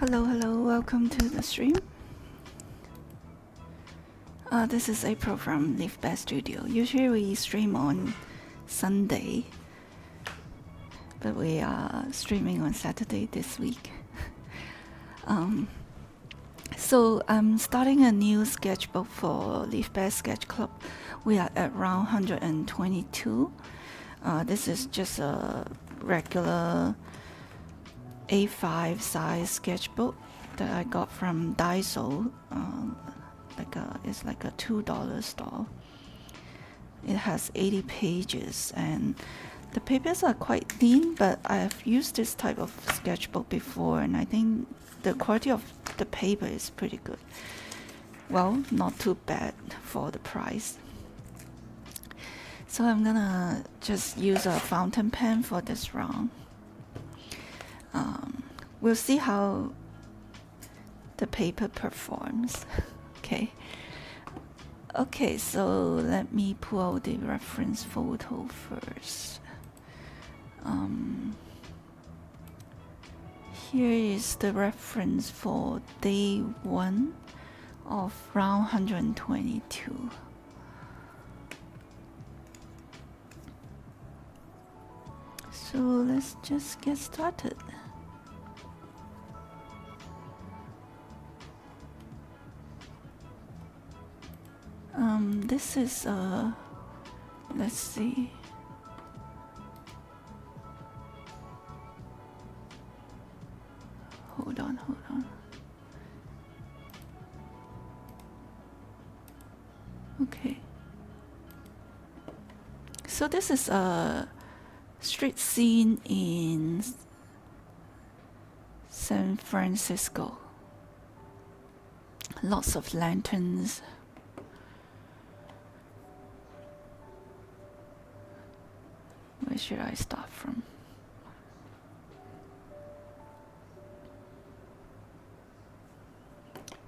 Hello, welcome to the stream. This is April from Leafbear Studio. Usually we stream on Sunday, but we are streaming on Saturday this week. So I'm starting a new sketchbook for Leafbear Sketch Club. We are at around 122. This is just a regular A5 size sketchbook that I got from Daiso. It's like a $2 store. It has 80 pages and the papers are quite thin, but I've used this type of sketchbook before and I think the quality of the paper is pretty good. Well, not too bad for the price. So I'm gonna just use a fountain pen for this round. We'll see how the paper performs. Okay, so let me pull out the reference photo first. Here is the reference for day 1 of round 122. So let's just get started. This is let's see. Hold on. Okay. So this is a street scene in San Francisco. Lots of lanterns. Where should I start from?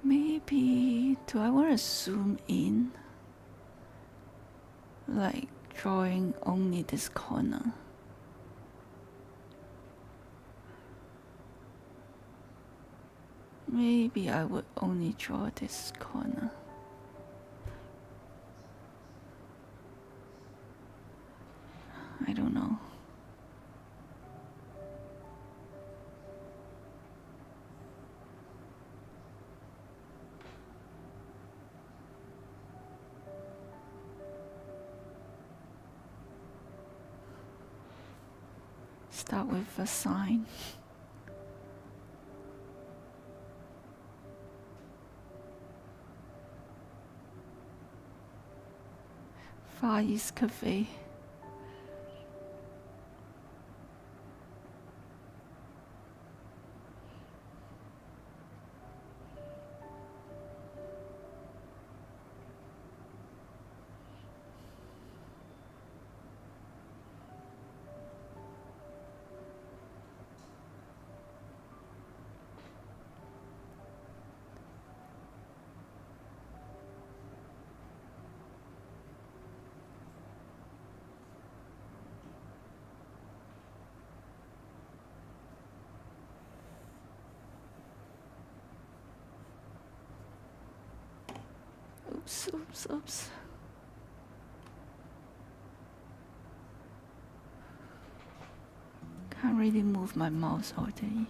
Maybe, do I want to zoom in? Like drawing only this corner. Maybe I would only draw this corner. I don't know. Start with a sign. Far East Cafe. Oops. Can't really move my mouse all day.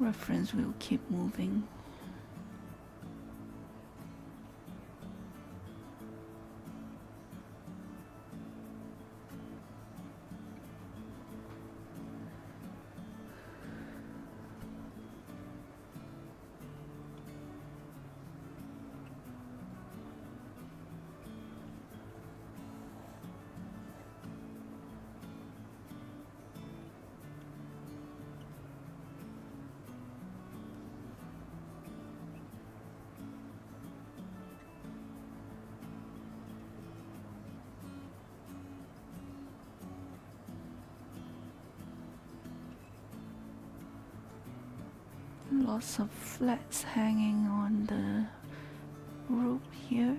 Reference will keep moving. Lots of flats hanging on the rope here.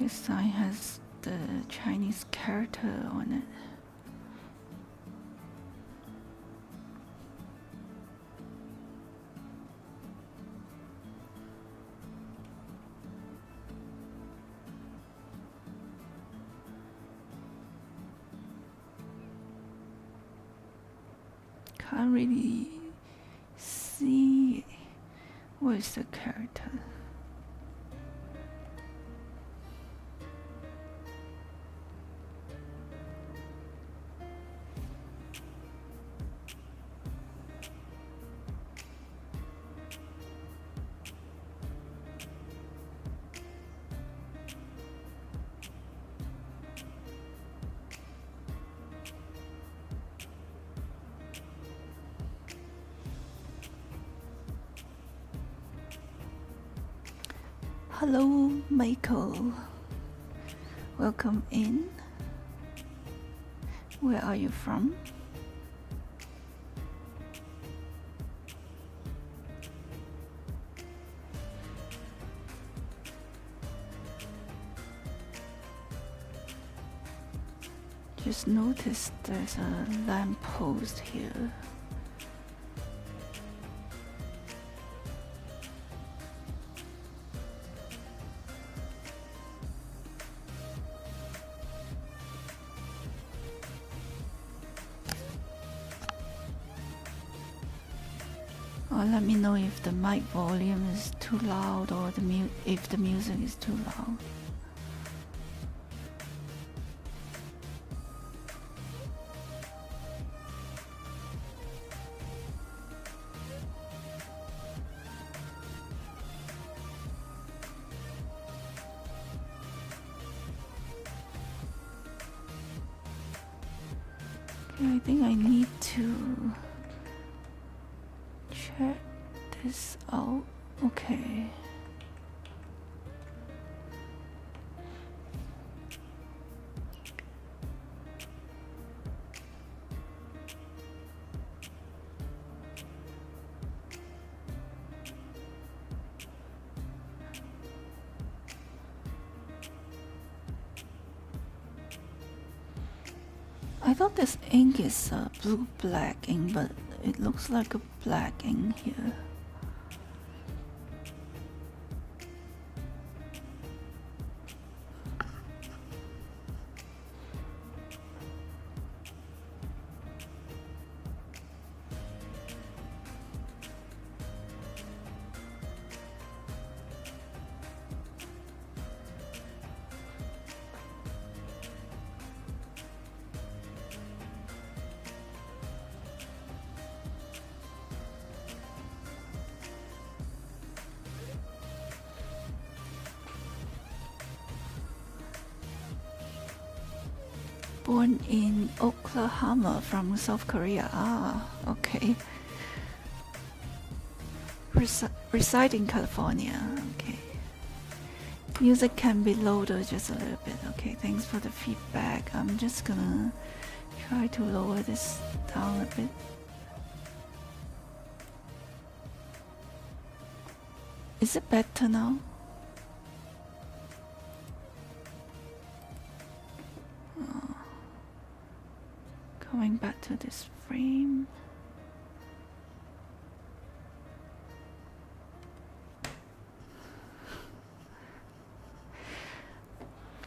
This sign has the Chinese character on it. Can't really see what is the character. Hello, Michael. Welcome in. Where are you from? Just noticed there's a lamp post here. Or let me know if the mic volume is too loud or if the music is too loud. Okay, I think I need to check this out. Okay. I thought this ink is blue-black ink, but it looks like a black ink here. Born in Oklahoma from South Korea. Ah, okay. Reside in California. Okay. Music can be louder just a little bit. Okay, thanks for the feedback. I'm just gonna try to lower this down a bit. Is it better now? Going back to this frame.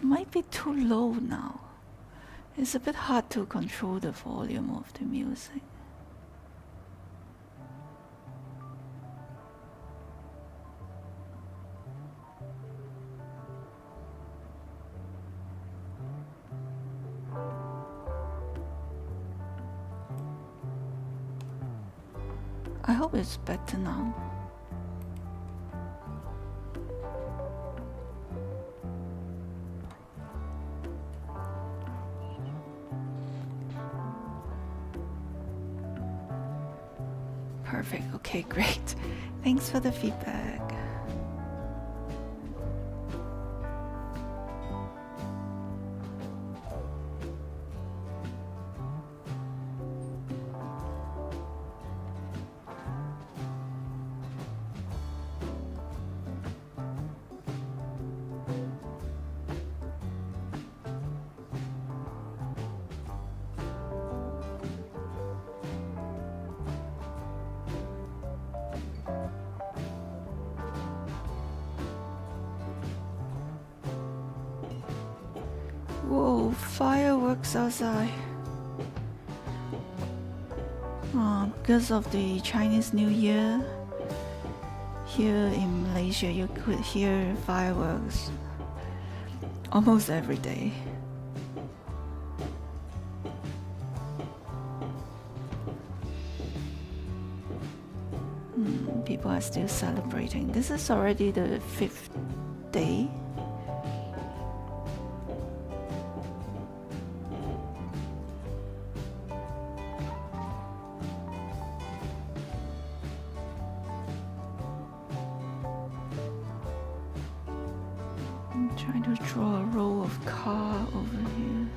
Might be too low now. It's a bit hard to control the volume of the music. I hope it's better now. Perfect. Okay, great. Thanks for the feedback. Whoa, fireworks outside. Because of the Chinese New Year, here in Malaysia you could hear fireworks almost every day. People are still celebrating. This is already the 5th day. I'm trying to draw a row of car over here.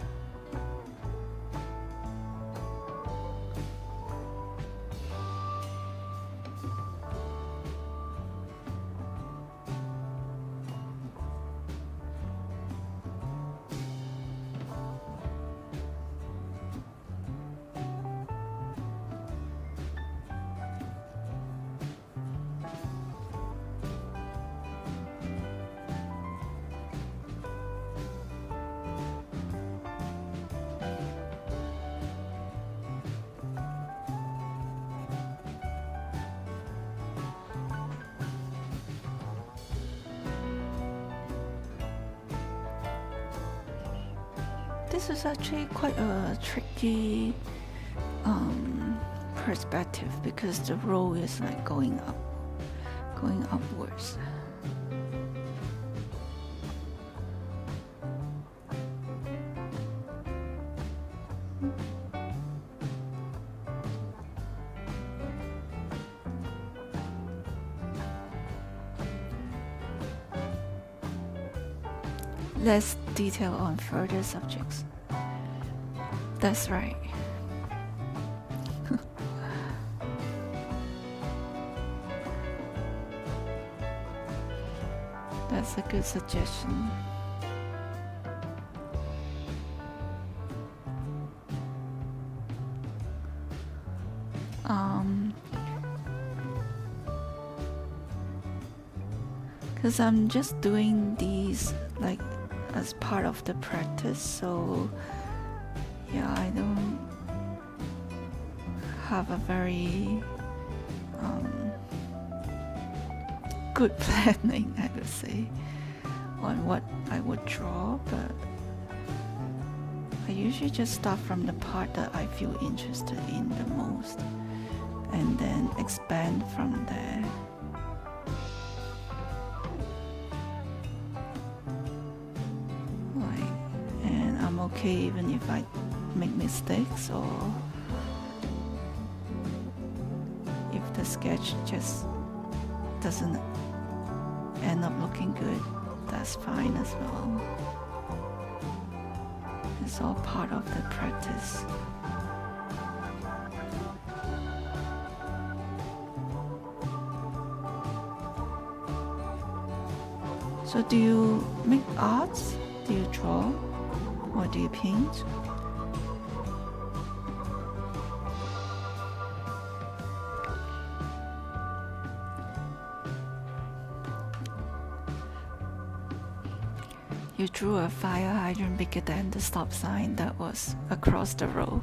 This is actually quite a tricky perspective because the row is like going upwards. Less detail on further subjects. That's right. That's a good suggestion. Because I'm just doing these like as part of the practice, so yeah, I don't have a very good planning, I would say, on what I would draw, but I usually just start from the part that I feel interested in the most and then expand from there. Okay, even if I make mistakes or if the sketch just doesn't end up looking good, that's fine as well. It's all part of the practice. So do you make arts? Do you draw? Or do you paint? You drew a fire hydrant bigger than the stop sign that was across the road.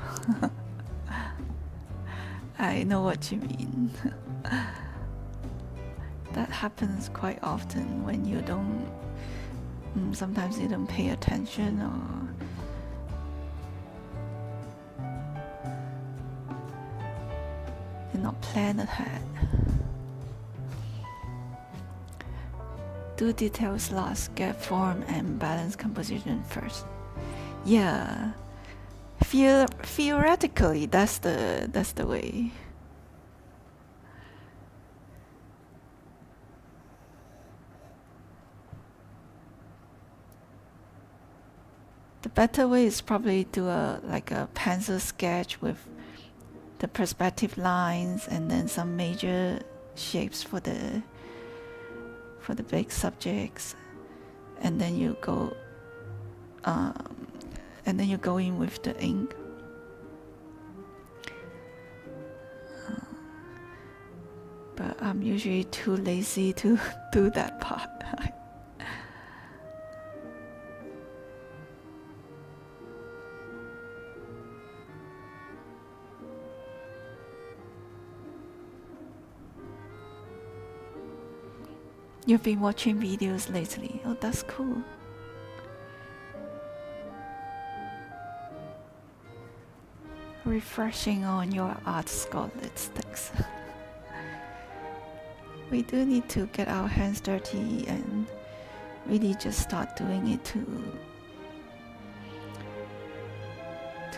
I know what you mean. That happens quite often when you don't, sometimes you don't pay attention or not plan ahead. Do details last, get form and balance composition first. Yeah, theoretically that's the way. The better way is probably do a pencil sketch with the perspective lines and then some major shapes for the big subjects, and then you go in with the ink. But I'm usually too lazy to do that part. You've been watching videos lately. Oh, that's cool. Refreshing on your art scholastics. We do need to get our hands dirty and really just start doing it to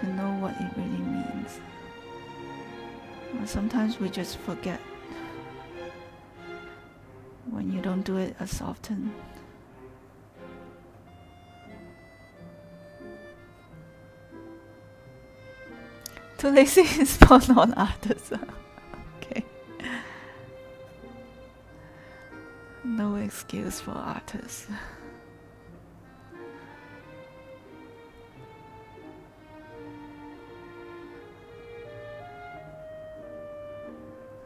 know what it really means. Well, sometimes we just forget when you don't do it as often. Too lazy is for non-artists. Okay. No excuse for artists.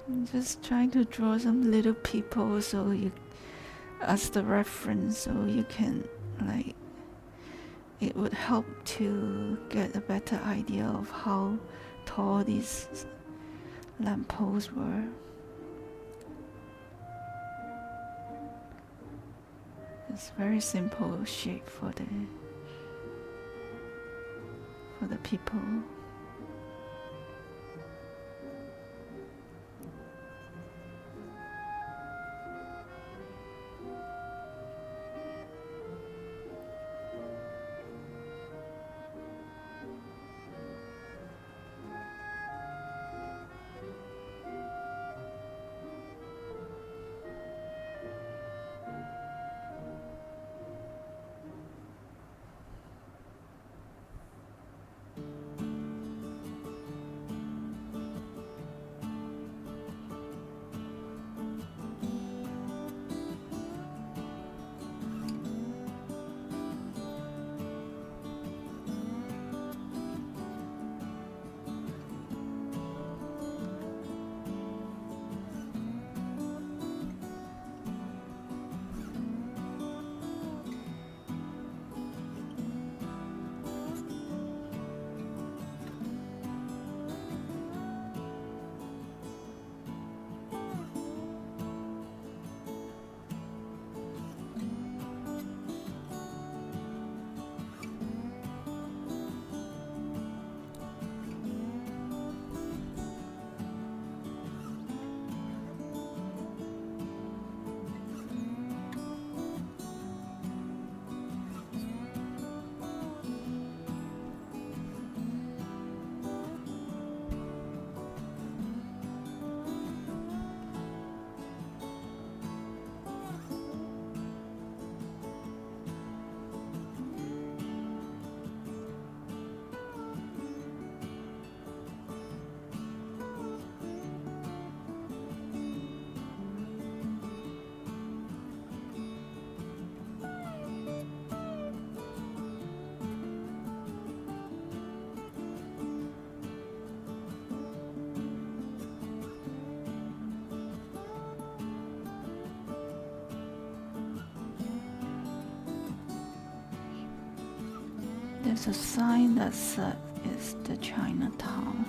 I'm just trying to draw some little people so you as the reference, so you can like, it would help to get a better idea of how tall these lampposts were. It's very simple shape for the people. There's a sign that said it's the Chinatown.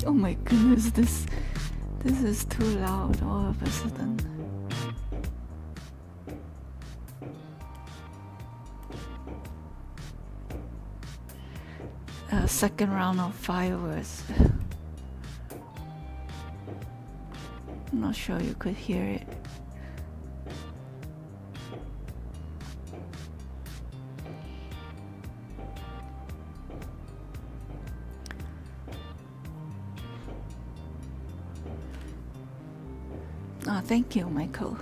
Oh my goodness, this is too loud all of a sudden. Second round of fireworks. I'm not sure you could hear it. Thank you, Michael.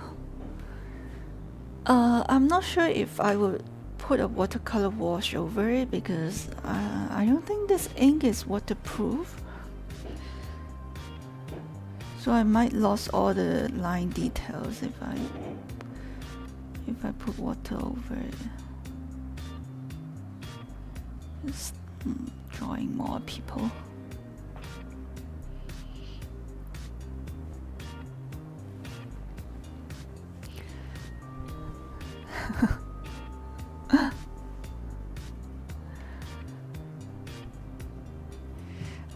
I'm not sure if I would put a watercolor wash over it because I don't think this ink is waterproof. So I might lose all the line details if I put water over it. Just drawing more people.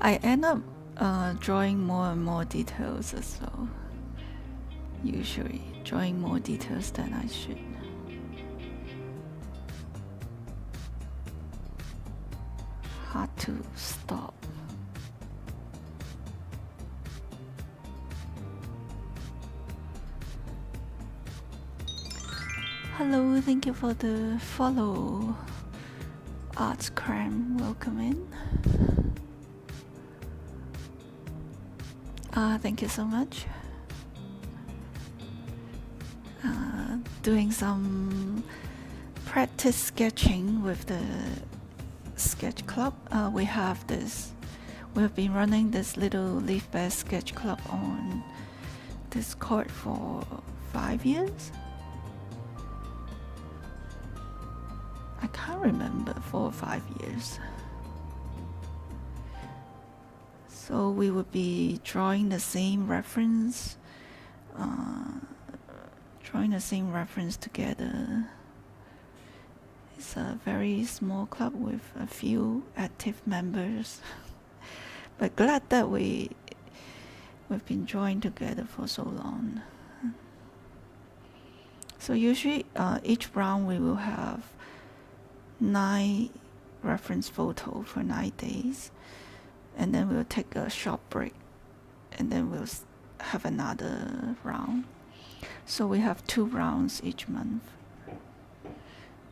I end up drawing more and more details as well. Usually drawing more details than I should. Hard to stop. Hello, thank you for the follow. Arts Cram, welcome in. Thank you so much. Doing some practice sketching with the sketch club. We have been running this little Leafbear sketch club on Discord for 5 years. I can't remember, 4 or 5 years. So we would be drawing the same reference, together. It's a very small club with a few active members, but glad that we've been drawing together for so long. So usually each round we will have 9 reference photos for 9 days, and then we'll take a short break, and then we'll have another round. So we have 2 rounds each month,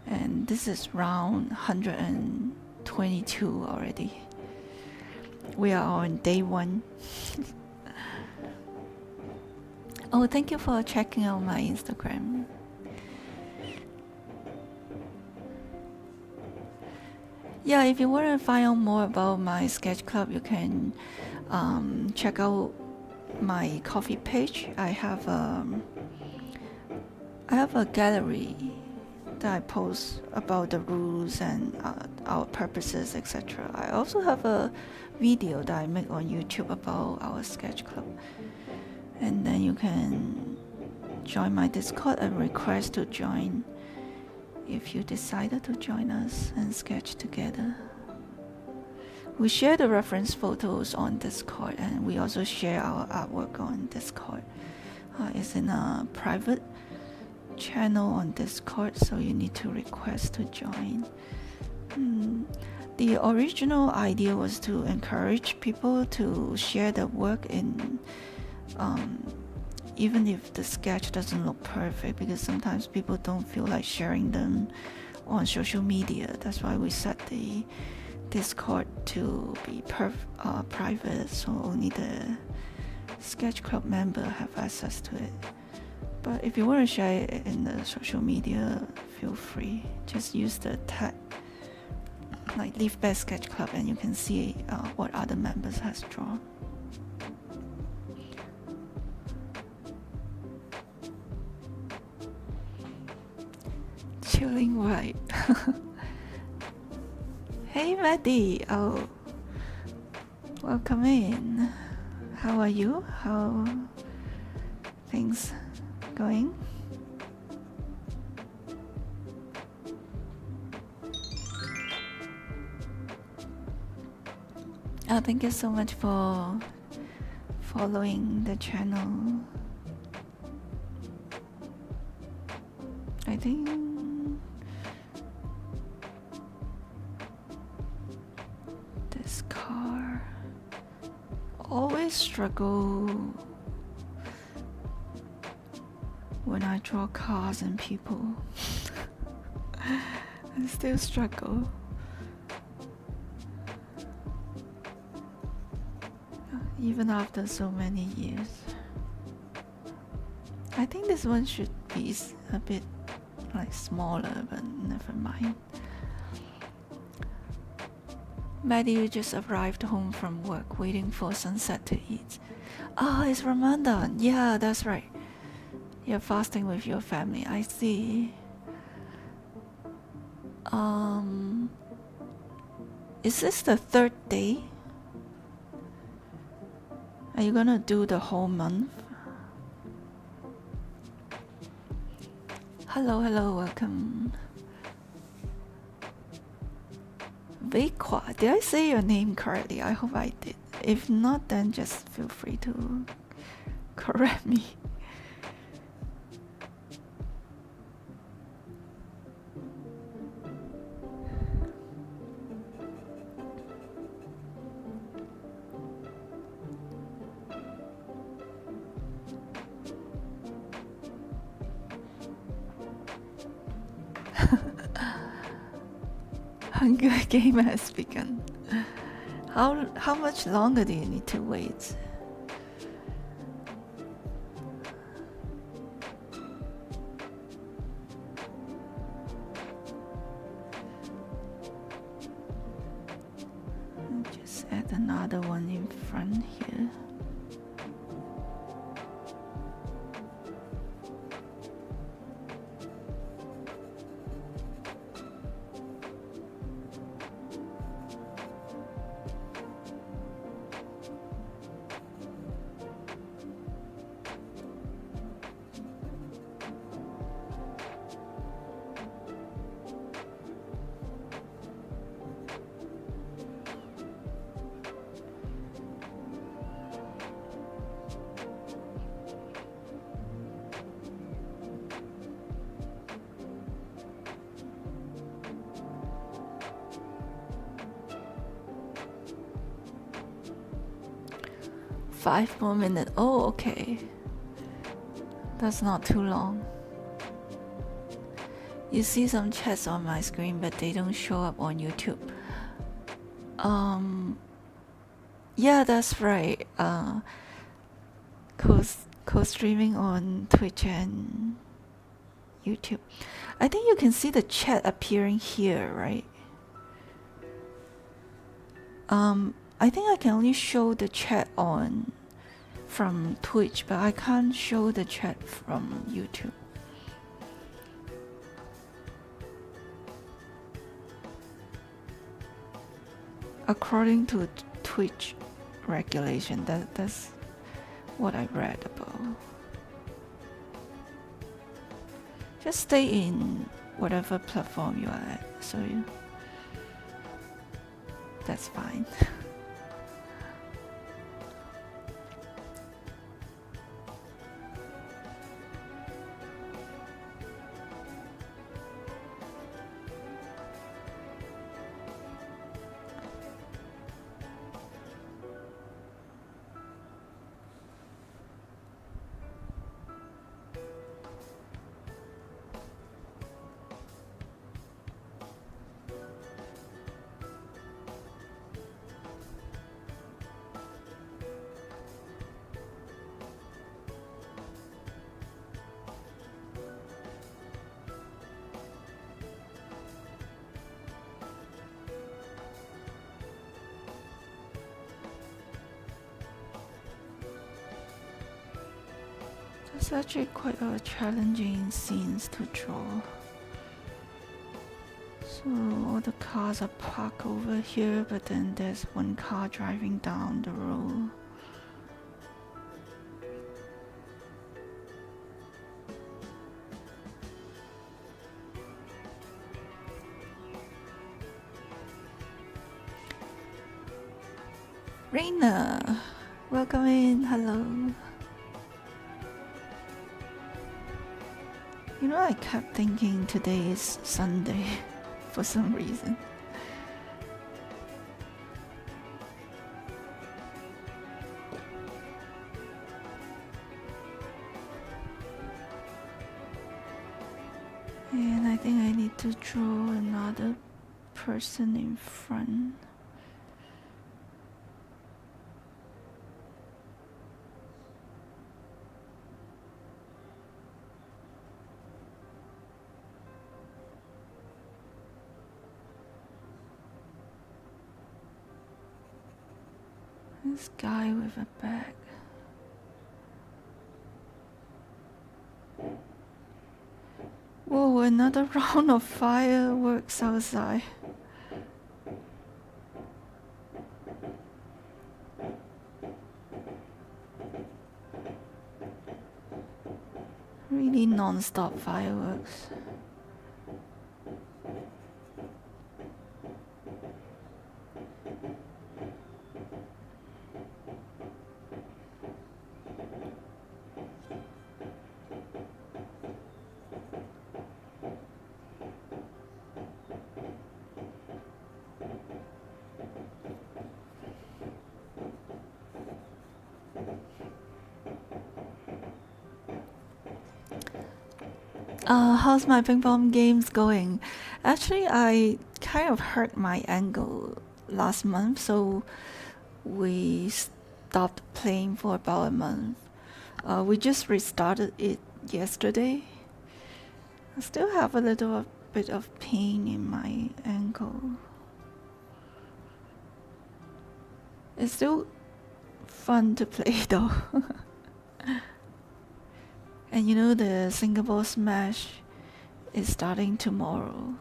and this is round 122 already. We are on day 1. Oh, thank you for checking out my Instagram. Yeah, if you want to find out more about my sketch club, you can check out my coffee page. I have a gallery that I post about the rules and our purposes, etc. I also have a video that I make on YouTube about our sketch club, and then you can join my Discord and request to join if you decided to join us and sketch together. We share the reference photos on Discord, and we also share our artwork on Discord. It's in a private channel on Discord, so you need to request to join. The original idea was to encourage people to share their work in even if the sketch doesn't look perfect, because sometimes people don't feel like sharing them on social media. That's why we set the Discord to be private, so only the sketch club member have access to it. But if you want to share it in the social media, feel free. Just use the tag like Leafbear Sketch Club, and you can see what other members has drawn. Chilling vibe. Hey Maddie, oh, welcome in. How are you? How things going? Thank you so much for following the channel. I think this car, always struggle when I draw cars and people. I still struggle. Even after so many years. I think this one should be a bit like smaller, but never mind. Matthew just arrived home from work, waiting for sunset to eat. Oh, it's Ramadan. Yeah, that's right. You're fasting with your family. I see. Is this the third day? Are you gonna do the whole month? Hello, welcome. Veikwa, did I say your name correctly? I hope I did. If not, then just feel free to correct me. Hunger game has begun. How much longer do you need to wait? Just add another one in front here. Five more minutes. Oh, okay. That's not too long. You see some chats on my screen, but they don't show up on YouTube. Yeah, that's right. Co-streaming on Twitch and YouTube. I think you can see the chat appearing here, right? I think I can only show the chat from Twitch, but I can't show the chat from YouTube. According to Twitch regulation, that's what I read about. Just stay in whatever platform you are at, so that's fine. It's actually quite a challenging scenes to draw. So all the cars are parked over here, but then there's one car driving down the road. Reina, welcome in. Hello. You know, I kept thinking today is Sunday for some reason. And I think I need to draw another person in front. This guy with a bag. Whoa, another round of fireworks outside. Really non-stop fireworks. How's my ping pong games going? Actually, I kind of hurt my ankle last month, so we stopped playing for about a month. We just restarted it yesterday. I still have a little bit of pain in my ankle. It's still fun to play though. And you know the Singapore Smash is starting tomorrow.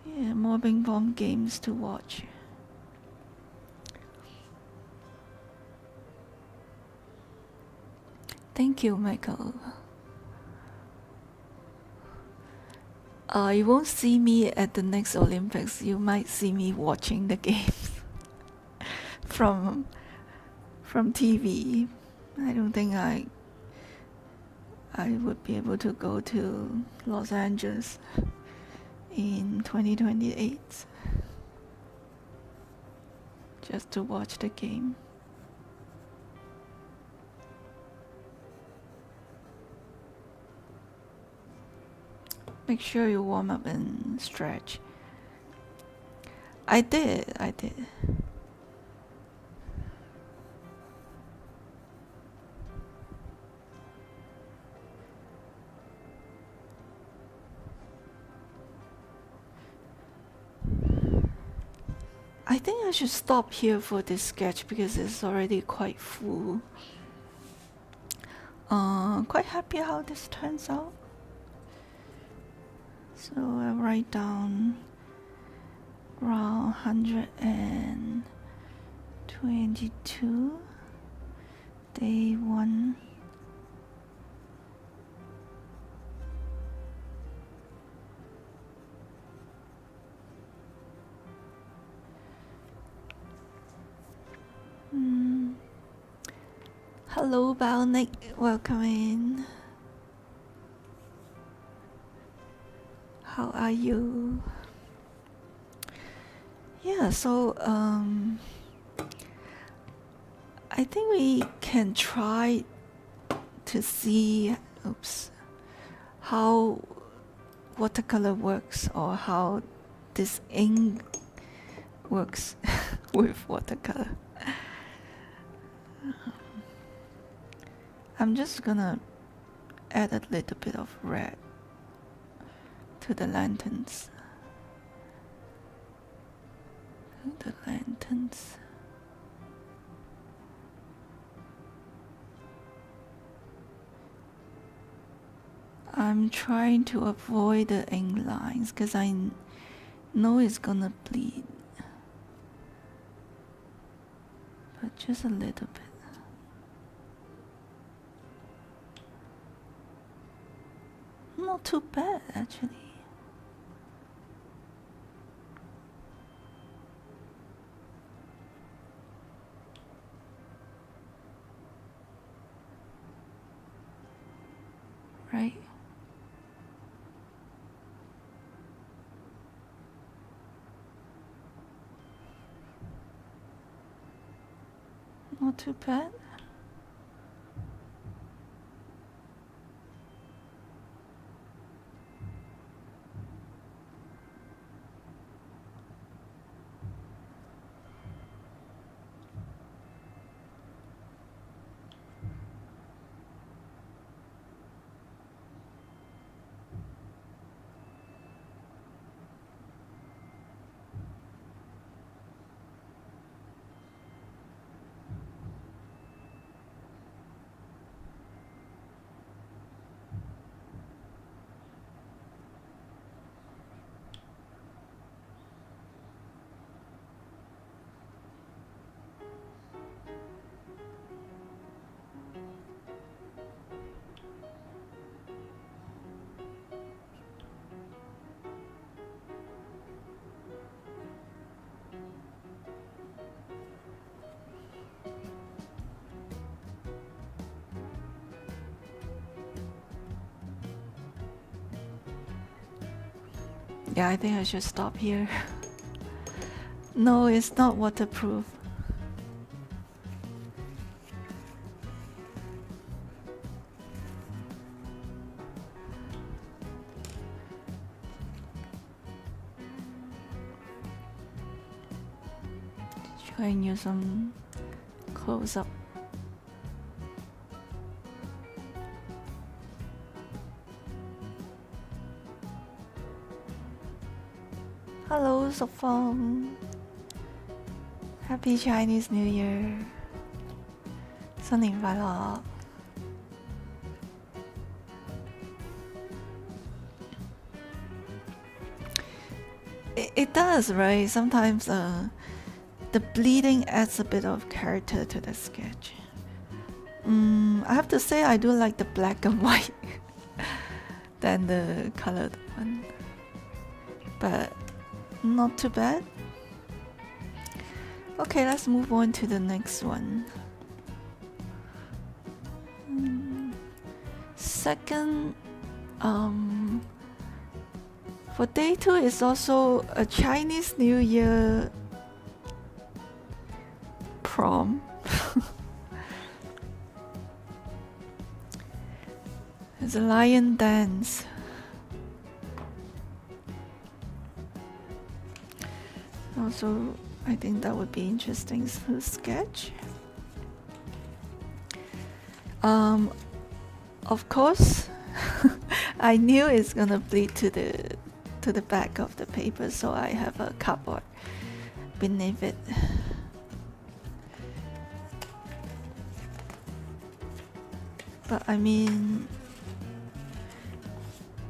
Yeah, more ping pong games to watch. Thank you, Michael. You won't see me at the next Olympics. You might see me watching the games from TV. I don't think I would be able to go to Los Angeles in 2028 just to watch the game. Make sure you warm up and stretch. I did. I think I should stop here for this sketch because it's already quite full. Quite happy how this turns out. So I write down around 122, day 1. Hello, Balnick, welcome in. How are you? Yeah, so I think we can try to see how watercolor works, or how this ink works with watercolor. I'm just gonna add a little bit of red to the lanterns. I'm trying to avoid the ink lines because I know it's gonna bleed, but just a little bit. Not too bad, actually. Right? Not too bad. Yeah, I think I should stop here. No, it's not waterproof. Showing you some close up. Hello, Sofong. Happy Chinese New Year. 新年快樂. It does, right? Sometimes the bleeding adds a bit of character to the sketch. I have to say I do like the black and white than the colored one. But not too bad. Okay, let's move on to the next one. Second, for day 2 is also a Chinese New Year prom. It's a lion dance. Also, I think that would be interesting to sketch. Of course, I knew it's gonna bleed to the back of the paper, so I have a cardboard beneath it. But I mean,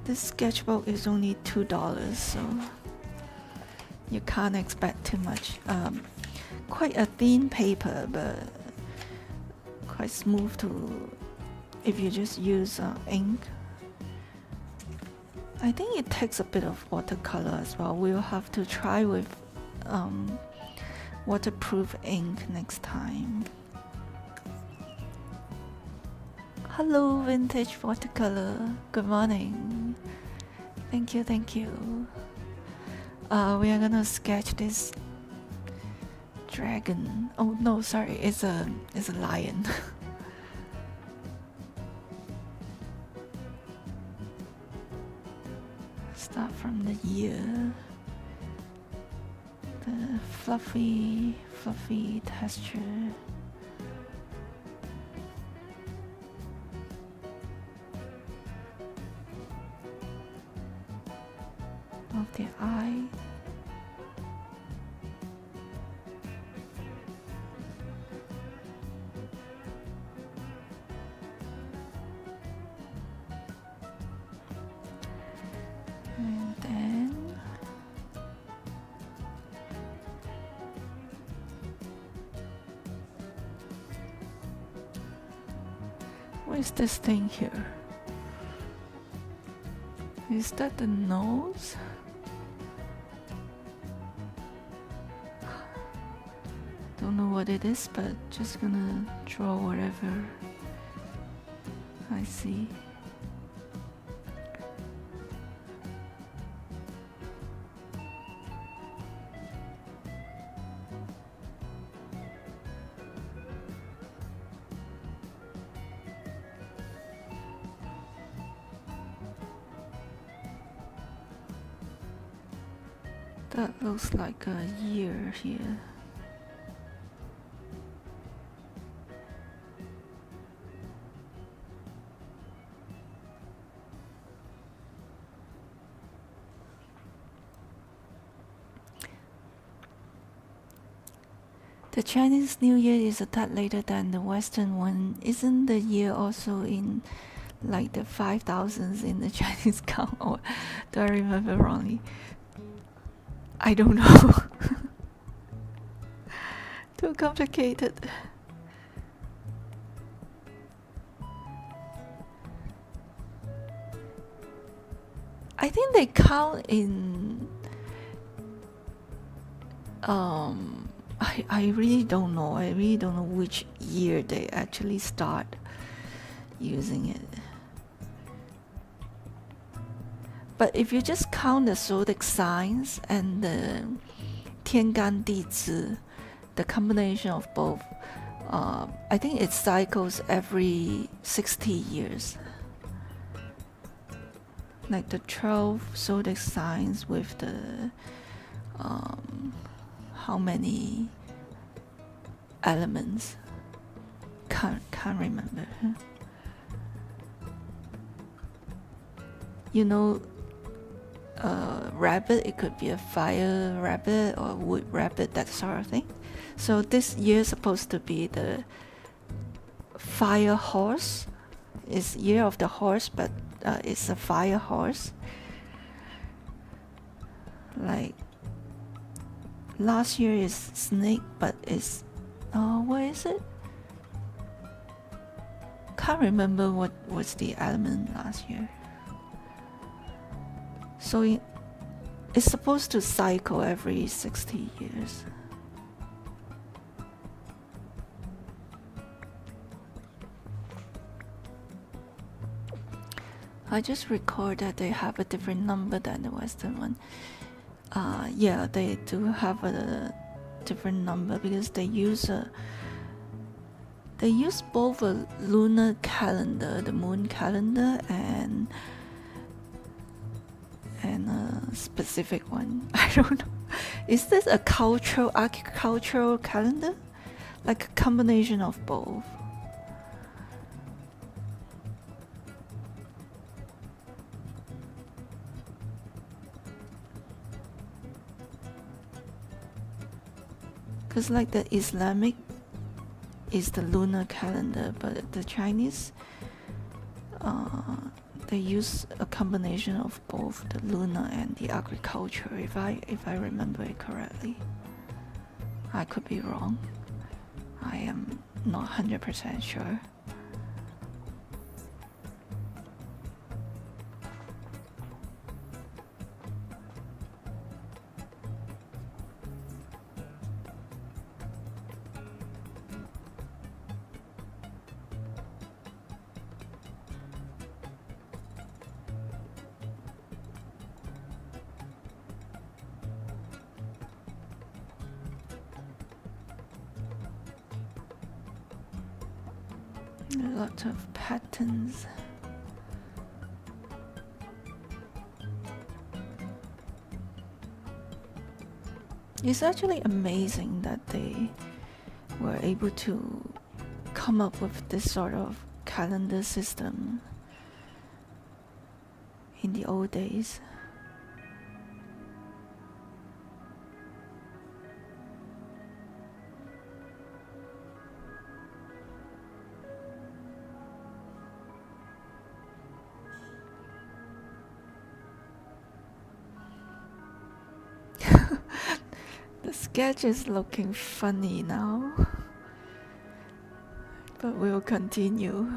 this sketchbook is only $2, so you can't expect too much. Quite a thin paper, but quite smooth to if you just use ink. I think it takes a bit of watercolor as well. We'll have to try with waterproof ink next time. Hello, Vintage Watercolor. Good morning. Thank you, thank you. We are gonna sketch this dragon. Oh no, sorry, it's a lion. Start from the ear. The fluffy texture. Of the eye. And then what is this thing here? Is that the nose? Don't know what it is, but just gonna draw whatever I see. That looks like a ear here. The Chinese New Year is a tad later than the Western one. Isn't the year also in like the 5,000s in the Chinese count? Or do I remember wrongly? I don't know. Too complicated. I think they count in I really don't know. I really don't know which year they actually start using it. But if you just count the zodiac signs and the 天干地支, the combination of both, I think it cycles every 60 years. Like the 12 zodiac signs with the how many elements? Can't remember. You know, rabbit, it could be a fire rabbit or wood rabbit, that sort of thing. So this year is supposed to be the fire horse. It's year of the horse, but it's a fire horse. Like last year is snake, but it's what is it? Can't remember what was the element last year. So it's supposed to cycle every 60 years. I just recall that they have a different number than the Western one. Yeah, they do have a different number because they use both a lunar calendar, the moon calendar, and a specific one. I don't know. Is this a agricultural calendar? Like a combination of both? Because like the Islamic is the lunar calendar, but the Chinese, they use a combination of both the lunar and the agriculture, if I remember it correctly. I could be wrong. I am not 100% sure. A lot of patterns. It's actually amazing that they were able to come up with this sort of calendar system in the old days. The sketch is looking funny now, but we'll continue.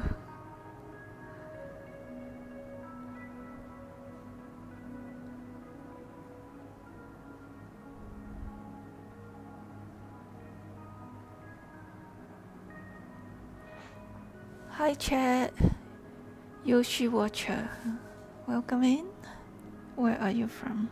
Hi chat, Yoshi Watcher, welcome in. Where are you from?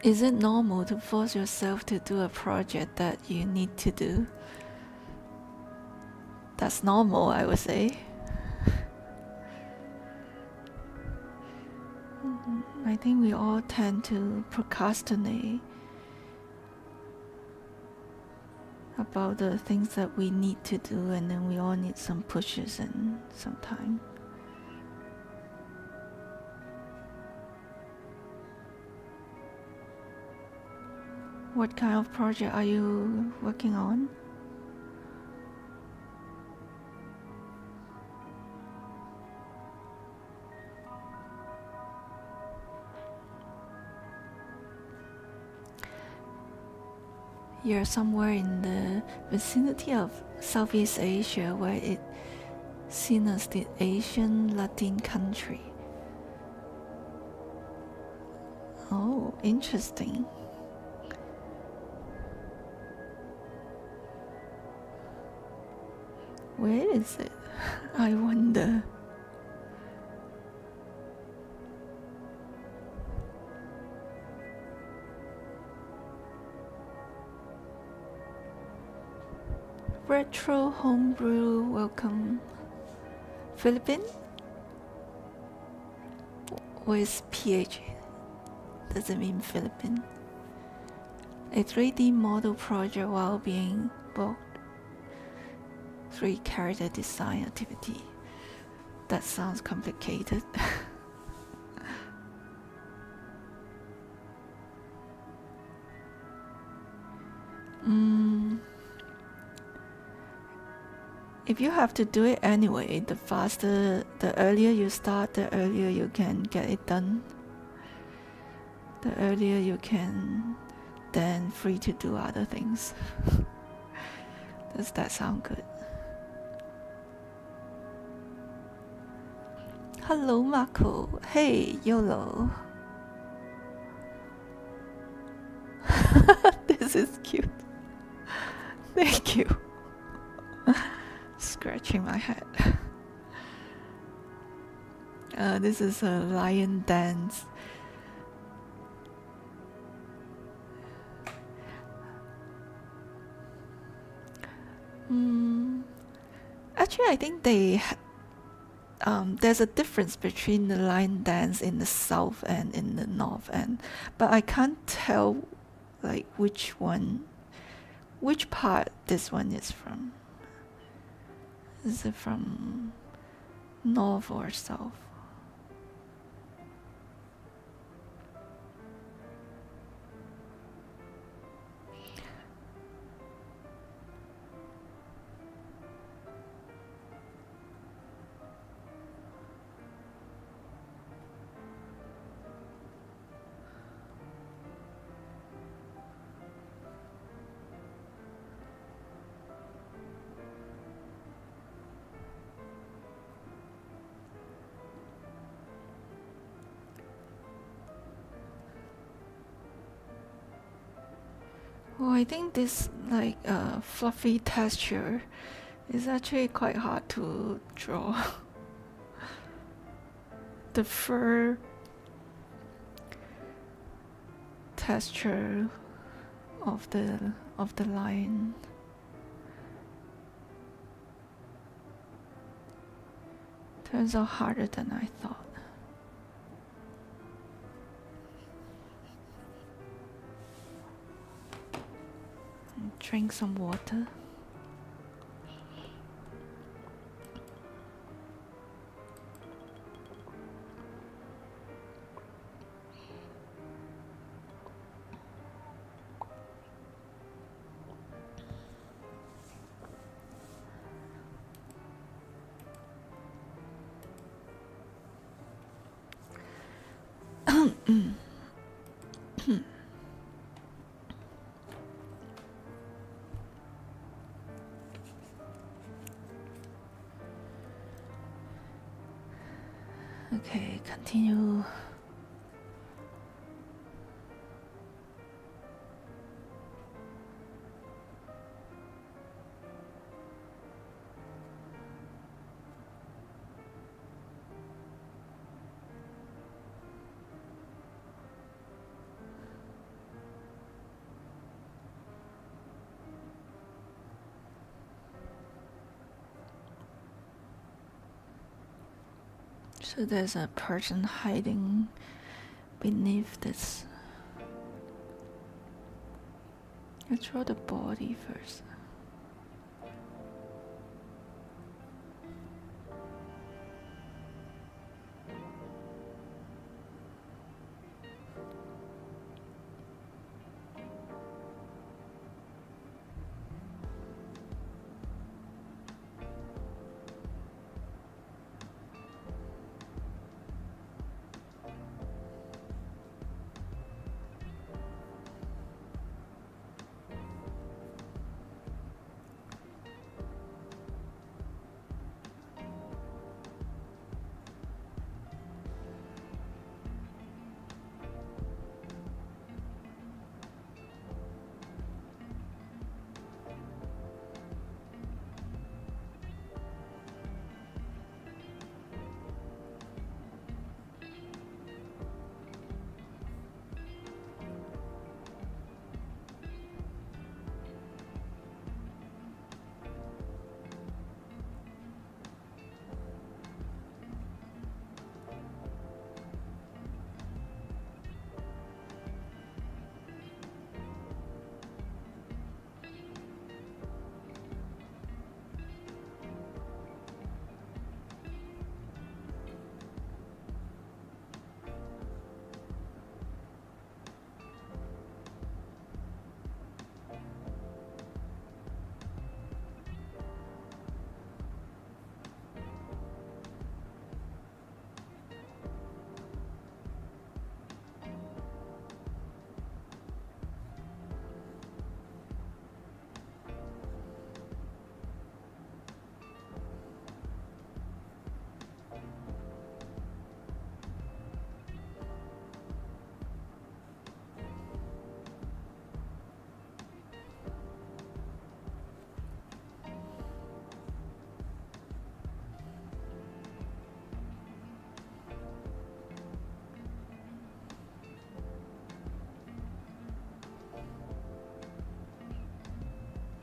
Is it normal to force yourself to do a project that you need to do? That's normal, I would say. I think we all tend to procrastinate about the things that we need to do, and then we all need some pushes and some time. What kind of project are you working on? you're somewhere in the vicinity of Southeast Asia, where it's seen as the Asian Latin country. Oh, interesting. Where is it? I wonder. Retro Homebrew, welcome. Philippines? With PH? Does it mean Philippine? A 3D model project while being booked. 3-character design activity. That sounds complicated. If you have to do it anyway, the earlier you start, the earlier you can get it done. The earlier you can then free to do other things. Does that sound good? Hello, Marco. Hey, YOLO. This is cute. Thank you. Scratching my head. This is a lion dance. Actually, I think there's a difference between the lion dance in the south and in the north, but I can't tell like which part this one is from. Is it from north or south? Oh, I think this like fluffy texture is actually quite hard to draw. The fur texture of the lion. Turns out harder than I thought. Drink some water. Okay, continue. So there's a person hiding beneath this. Let's draw the body first.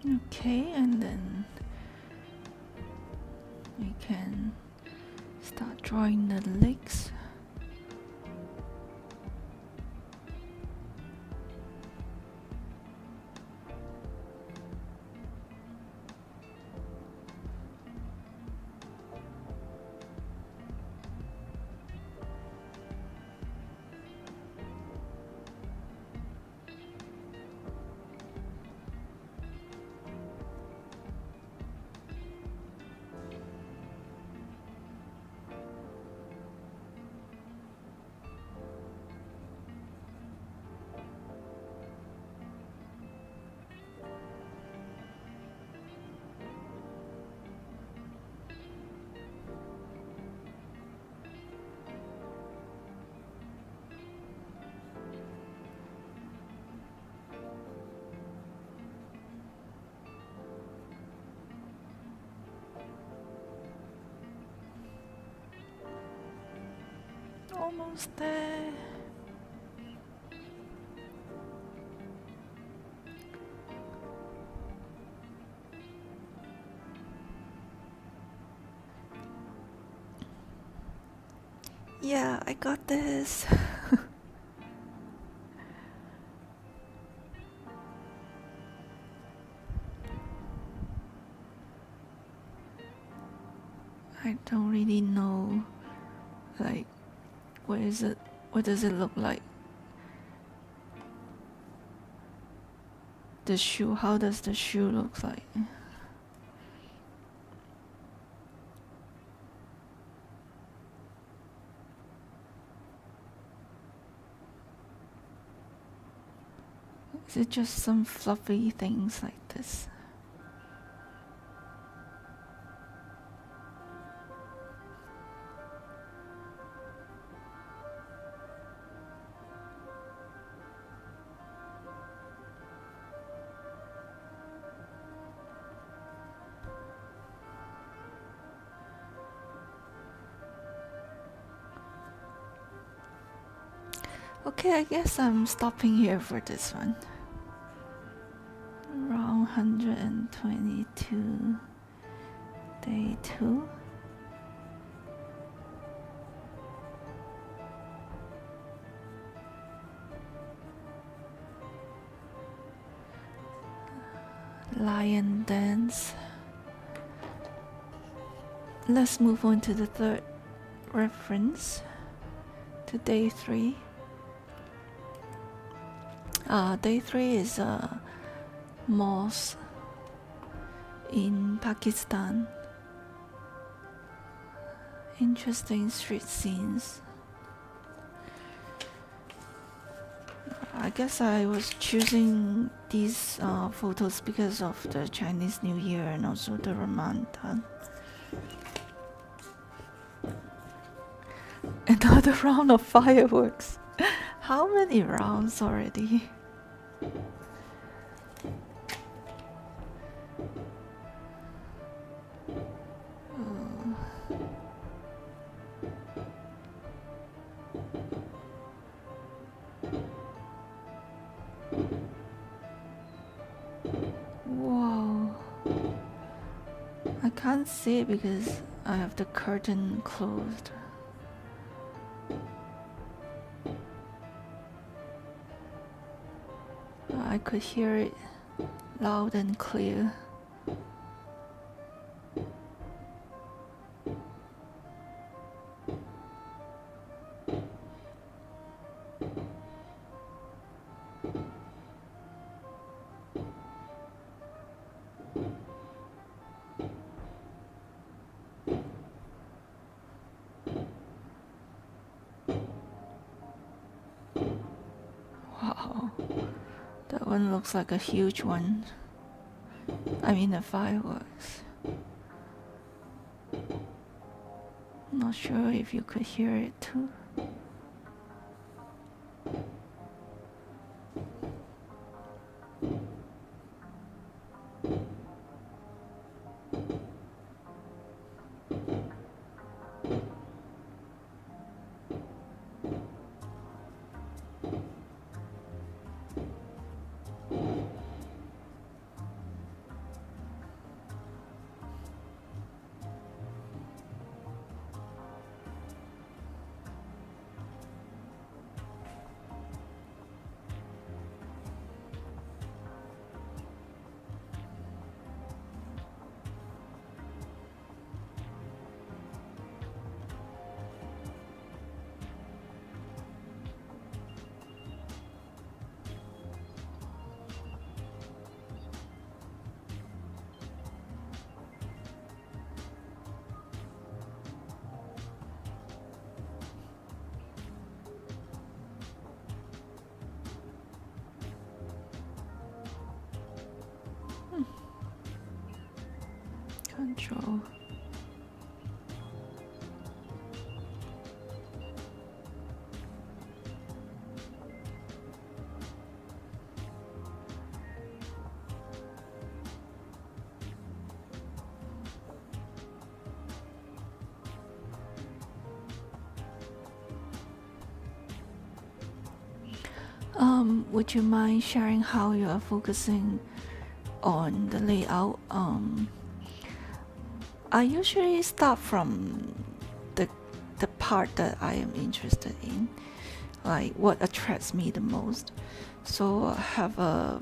Okay, and then we can start drawing the legs. Almost there. Yeah, I got this. I don't really know, like, what is it? What does it look like? The shoe, how does the shoe look like? Is it just some fluffy things like this? Okay, I guess I'm stopping here for this one. Around 122, day 2. Lion dance. Let's move on to the third reference, to day 3. Day 3 is a mosque in Pakistan. Interesting street scenes. I guess I was choosing these photos because of the Chinese New Year and also the Ramadan. Another round of fireworks. How many rounds already? Whoa. I can't see it because I have the curtain closed. I could hear it loud and clear. Wow, that one looks like a huge one. I mean the fireworks. Not sure if you could hear it too. Control. Would you mind sharing how you are focusing on the layout? I usually start from the part that I am interested in, like what attracts me the most. So I have a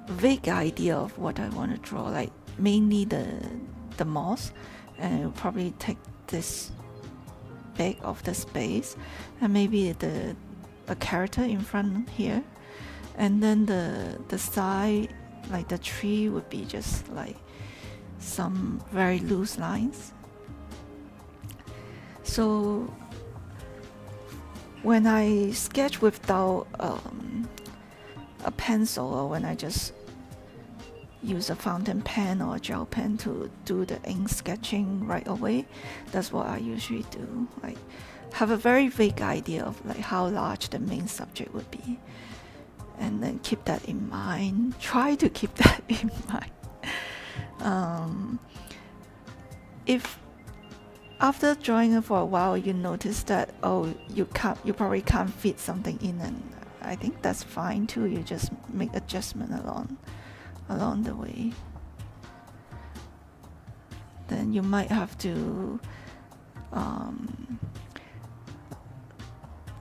vague idea of what I want to draw, like mainly the moss, and it'll probably take this big of the space, and maybe a character in front here, and then the side, like the tree, would be just like some very loose lines. So when I sketch without a pencil, or when I just use a fountain pen or a gel pen to do the ink sketching right away, that's what I usually do. Like have a very vague idea of like how large the main subject would be, and then keep that in mind. Try to keep that in mind. If after drawing it for a while you notice that you probably can't fit something in, and I think that's fine too. You just make adjustment along the way. Then you might have to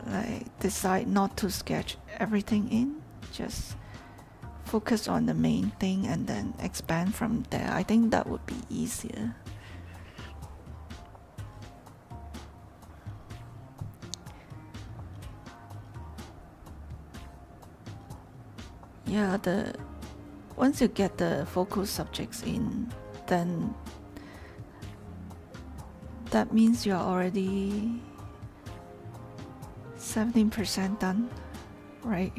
like decide not to sketch everything in, just focus on the main thing and then expand from there. I think that would be easier. Yeah, once you get the focal subjects in, then that means you're already 17% done, right?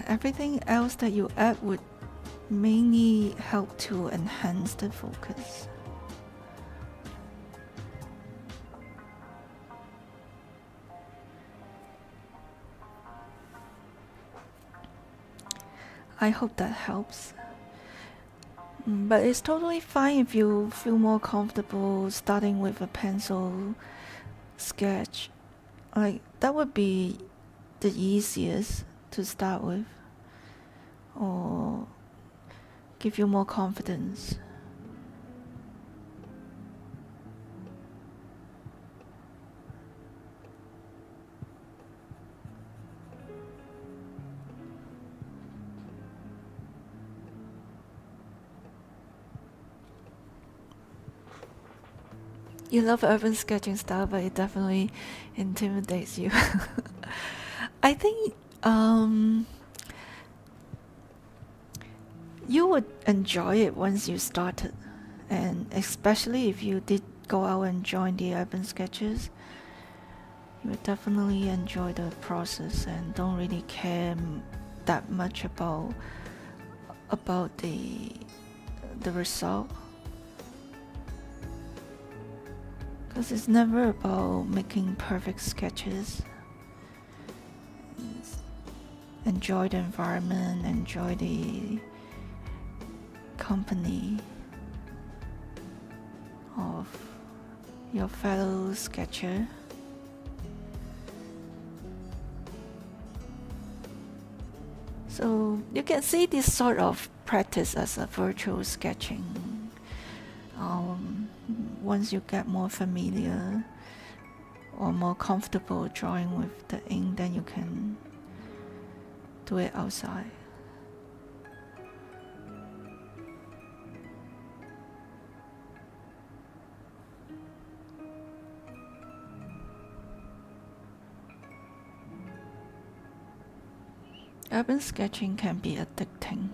Everything else that you add would mainly help to enhance the focus. I hope that helps. But it's totally fine if you feel more comfortable starting with a pencil sketch. Like that would be the easiest to start with, or give you more confidence. You love urban sketching style, but it definitely intimidates you. I think you would enjoy it once you started, and especially if you did go out and join the urban sketches, you would definitely enjoy the process and don't really care that much about the result. Because it's never about making perfect sketches. Enjoy the environment, enjoy the company of your fellow sketcher. So you can see this sort of practice as a virtual sketching. Once you get more familiar or more comfortable drawing with the ink, then you can do it outside. Urban sketching can be addicting.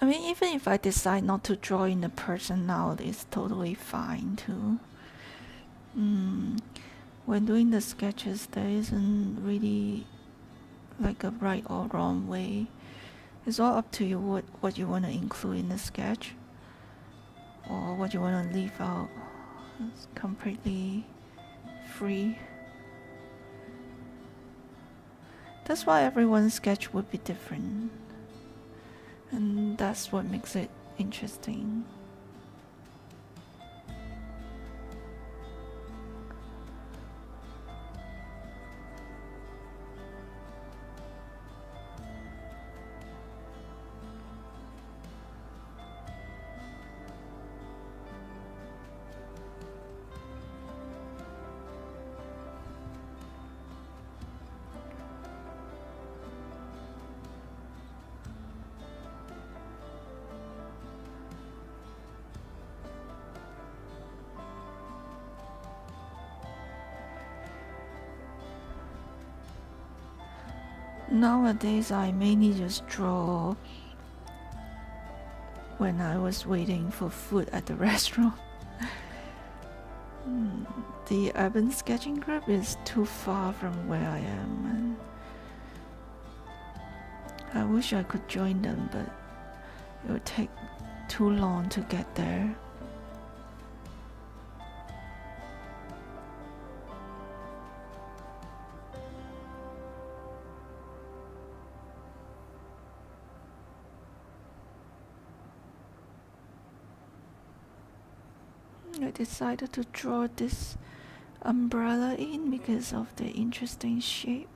I mean, even if I decide not to draw in the person now, it's totally fine too. When doing the sketches, there isn't really like a right or wrong way. It's all up to you what you want to include in the sketch or what you want to leave out. It's completely free. That's why everyone's sketch would be different, and that's what makes it interesting. Nowadays, I mainly just draw when I was waiting for food at the restaurant. The urban sketching group is too far from where I am, and I wish I could join them, but it would take too long to get there. I decided to draw this umbrella in because of the interesting shape.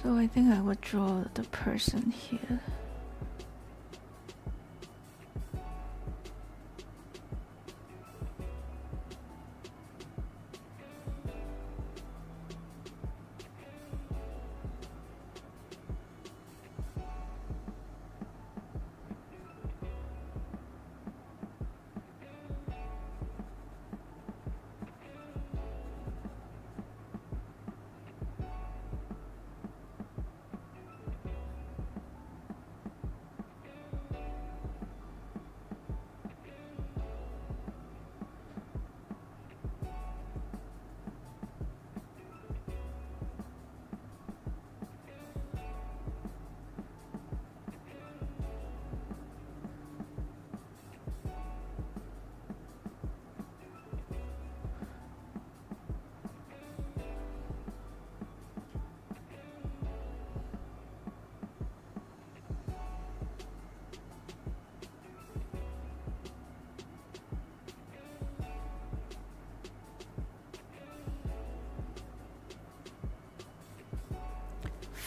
So I think I would draw the person here.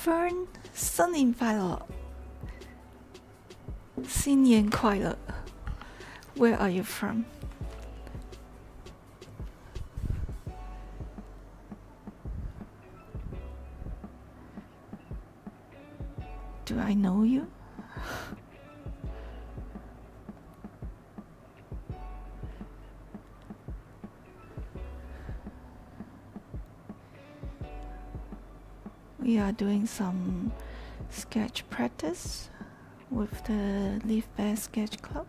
Fern, 新年快樂！新年快樂！ Where are you from? Do I know you? We are doing some sketch practice with the Leafbear Sketch Club.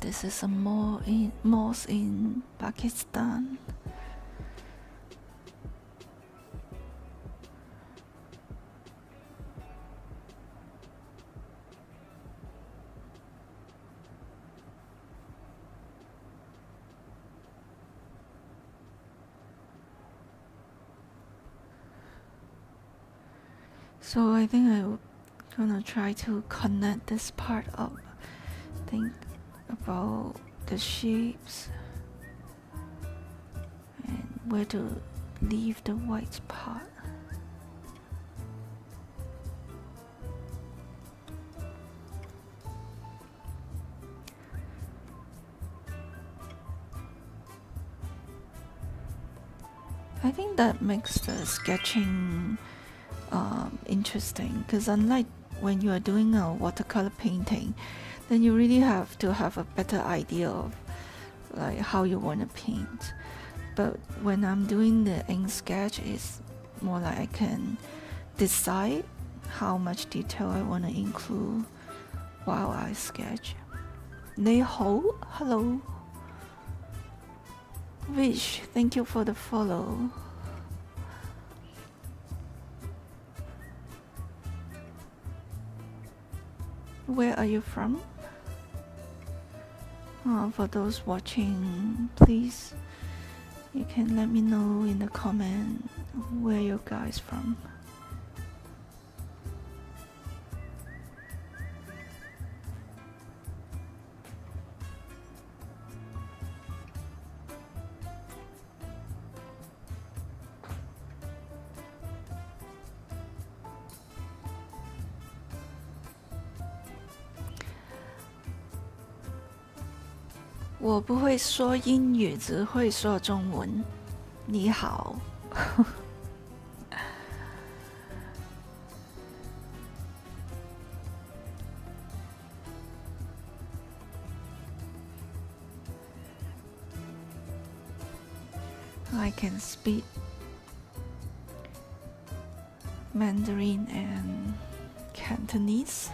This is a mosque in Pakistan. So I think I'm gonna try to connect this part up. Think about the shapes where to leave the white part. I think that makes the sketching interesting, because unlike when you are doing a watercolor painting, then you really have to have a better idea of like how you want to paint. But when I'm doing the ink sketch, it's more like I can decide how much detail I want to include while I sketch. Nei hou, hello. Wish, thank you for the follow. Where are you from? For those watching, please, you can let me know in the comment where you guys from.我不会说英语，只会说中文。你好。I can speak Mandarin and Cantonese.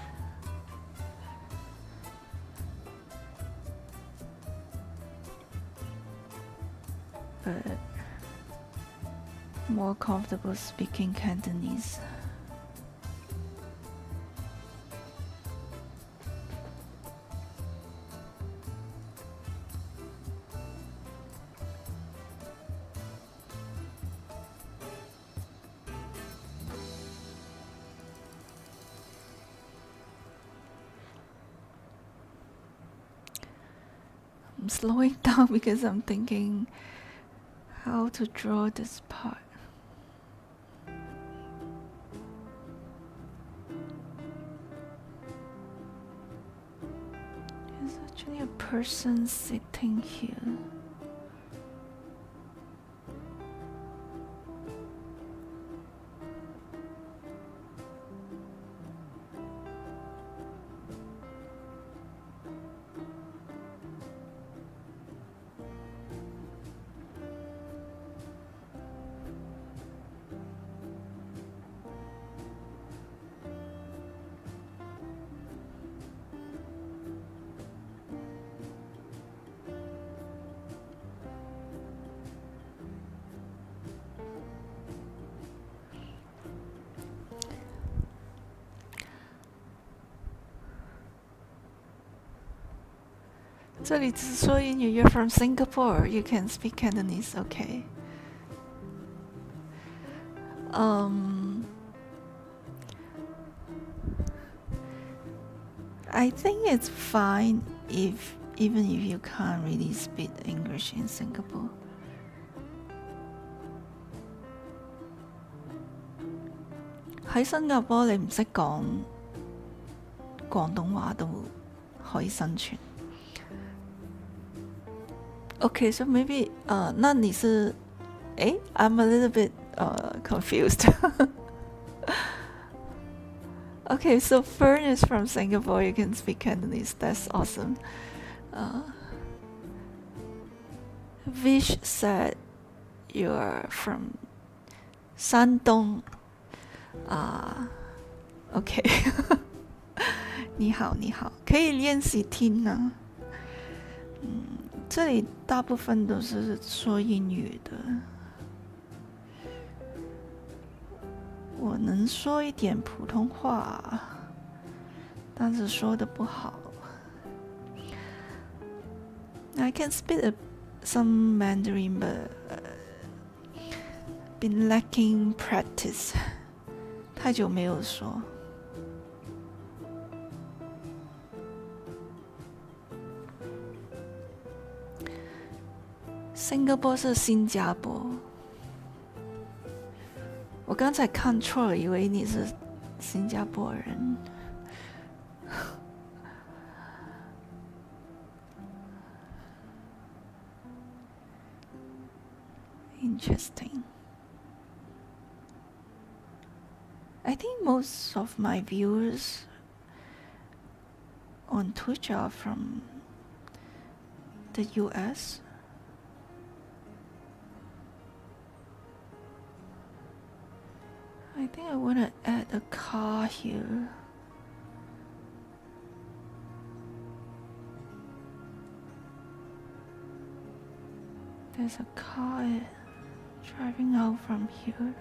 But more comfortable speaking Cantonese. I'm slowing down because I'm thinking how to draw this part. There's actually a person sitting here. So it's showing you're from Singapore. You can speak Cantonese, okay? I think it's fine even if you can't really speak English in Singapore.喺新加坡你唔識講廣東話都可以生存。Okay, so maybe 那你是I'm a little bit confused. Okay, so Fern is from Singapore. You can speak Cantonese. That's awesome. Vish said you are from 山东. Okay. 你好，你好，可以练习听啊。这里大部分都是说英语的。我能说一点普通话，但是说的不好。I can speak some Mandarin, but been lacking practice. 太久没有说。新加坡是新加坡。我刚才看错了，以为你是新加坡人。Interesting. I think most of my viewers on Twitch are from the US. I think I want to add a car here. There's a car driving out from here.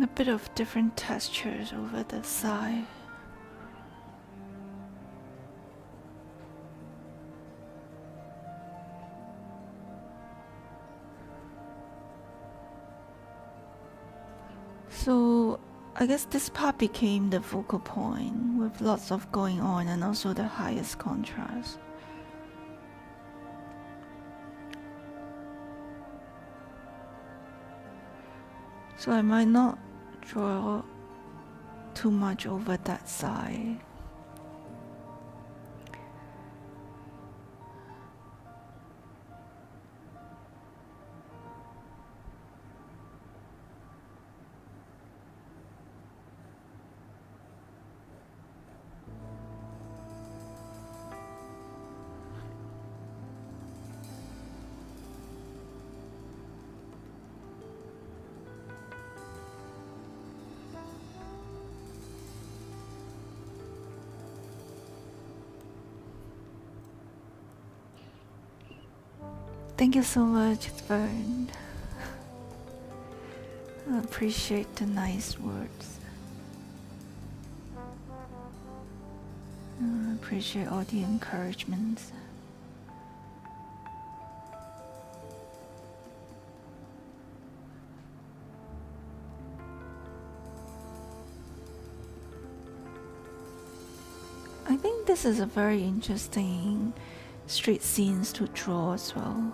A bit of different textures over the side. So I guess this part became the focal point with lots of going on and also the highest contrast. So I might not draw too much over that side. Thank you so much, Vern. I appreciate the nice words. I appreciate all the encouragements. I think this is a very interesting street scenes to draw as well.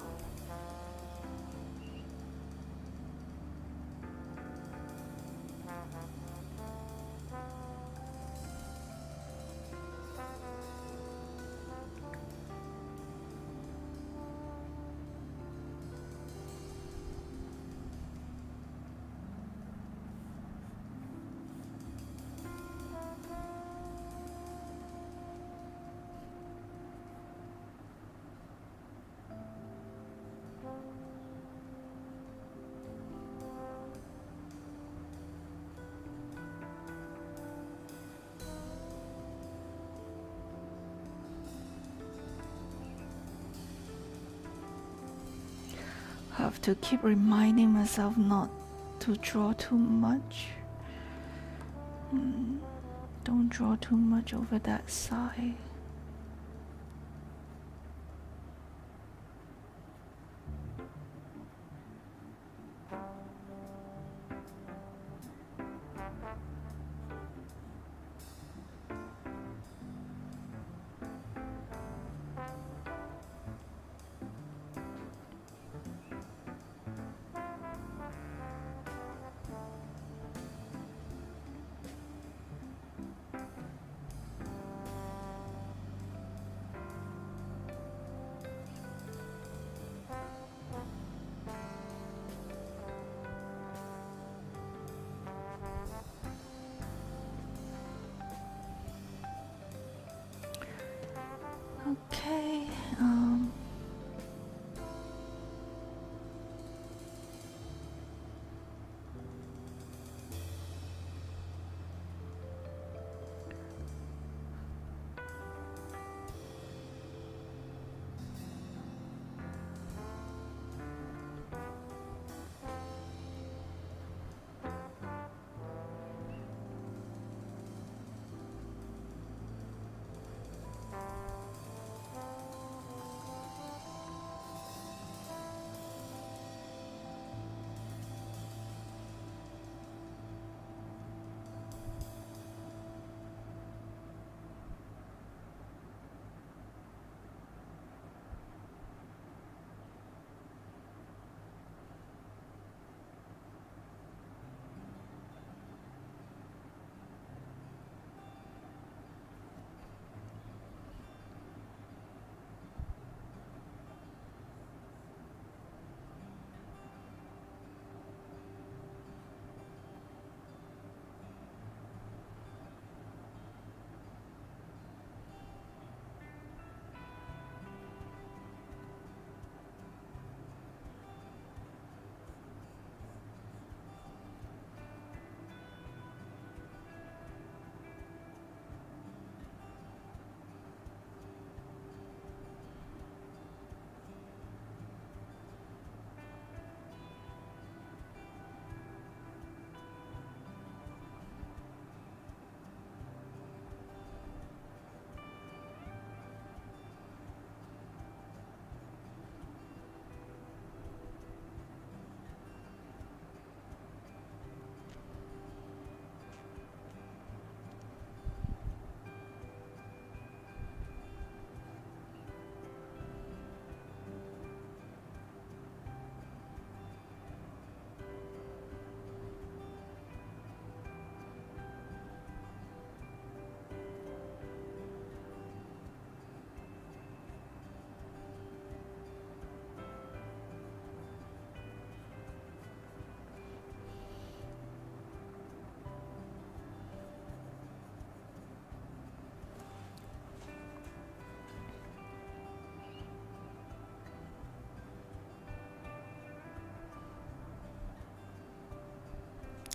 Have to keep reminding myself not to draw too much. don't draw too much over that side. Okay,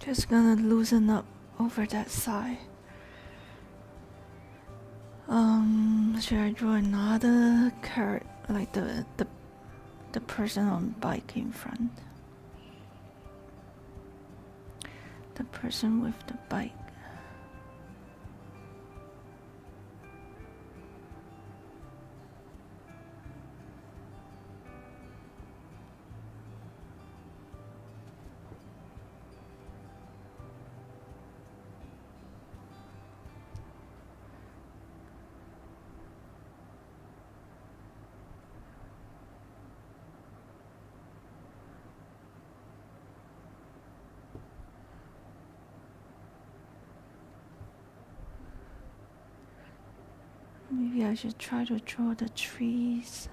just gonna loosen up over that side. Should I draw another character, like the person on bike in front? The person with the bike. Maybe I should try to draw the trees.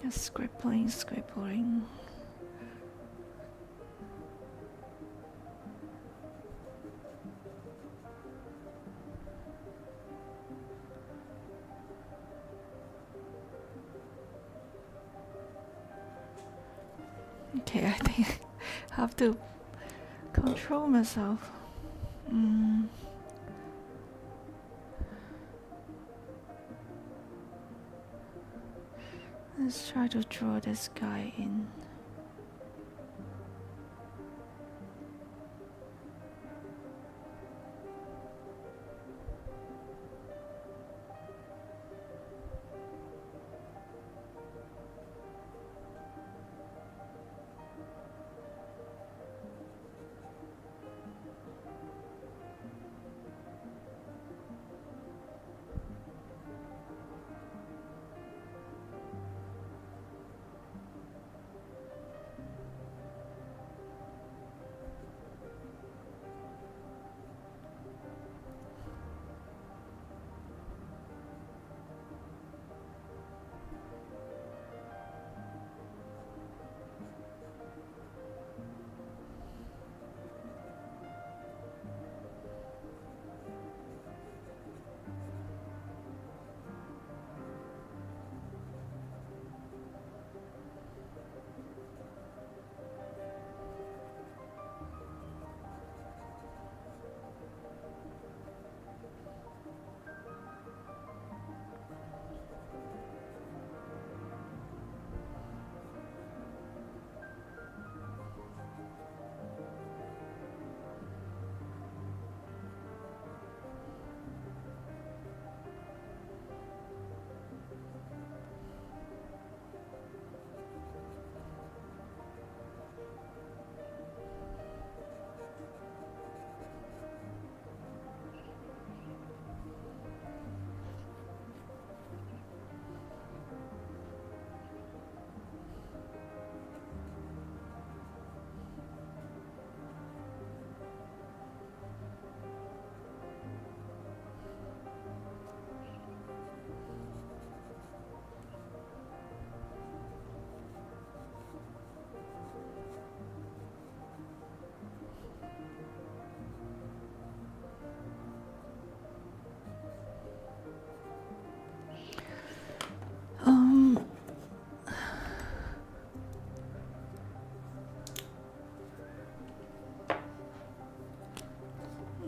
Just scribbling, scribbling. Okay, I think I have to control myself. Let's try to draw this guy in.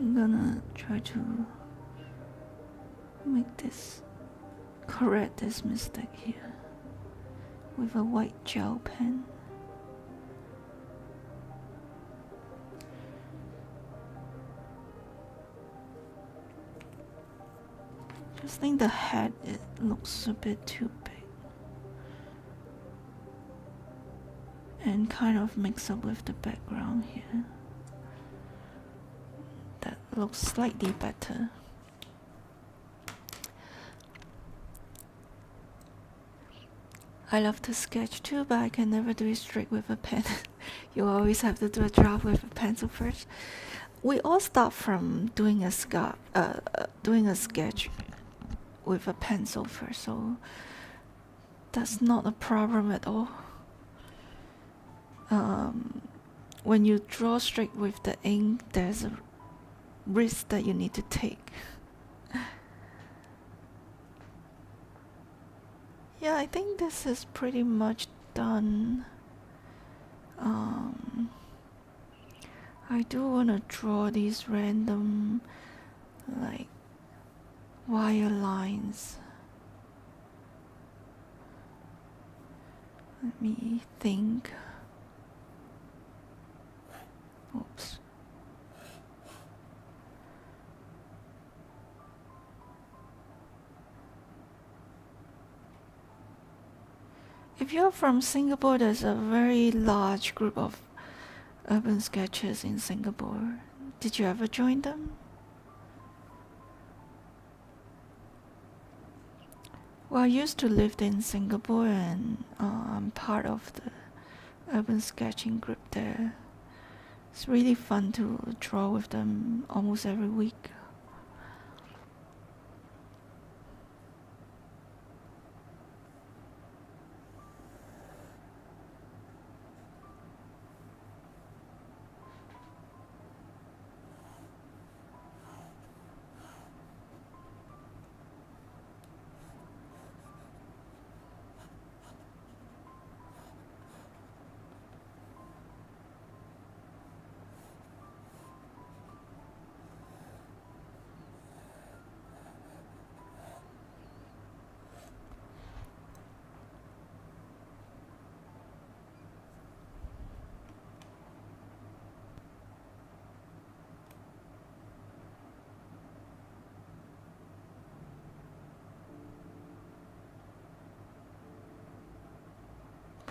I'm gonna try to correct this mistake here with a white gel pen. Just think the head, it looks a bit too big and kind of mix up with the background here. That looks slightly better. I love to sketch too, but I can never do it straight with a pen. You always have to do a draft with a pencil first. We all start from doing a sketch with a pencil first, so that's not a problem at all. When you draw straight with the ink, there's a risk that you need to take. Yeah, I think this is pretty much done. I do want to draw these random like wire lines. Let me think. Oops. If you're from Singapore, there's a very large group of urban sketchers in Singapore. Did you ever join them? Well, I used to live in Singapore, and I'm part of the urban sketching group there. It's really fun to draw with them almost every week.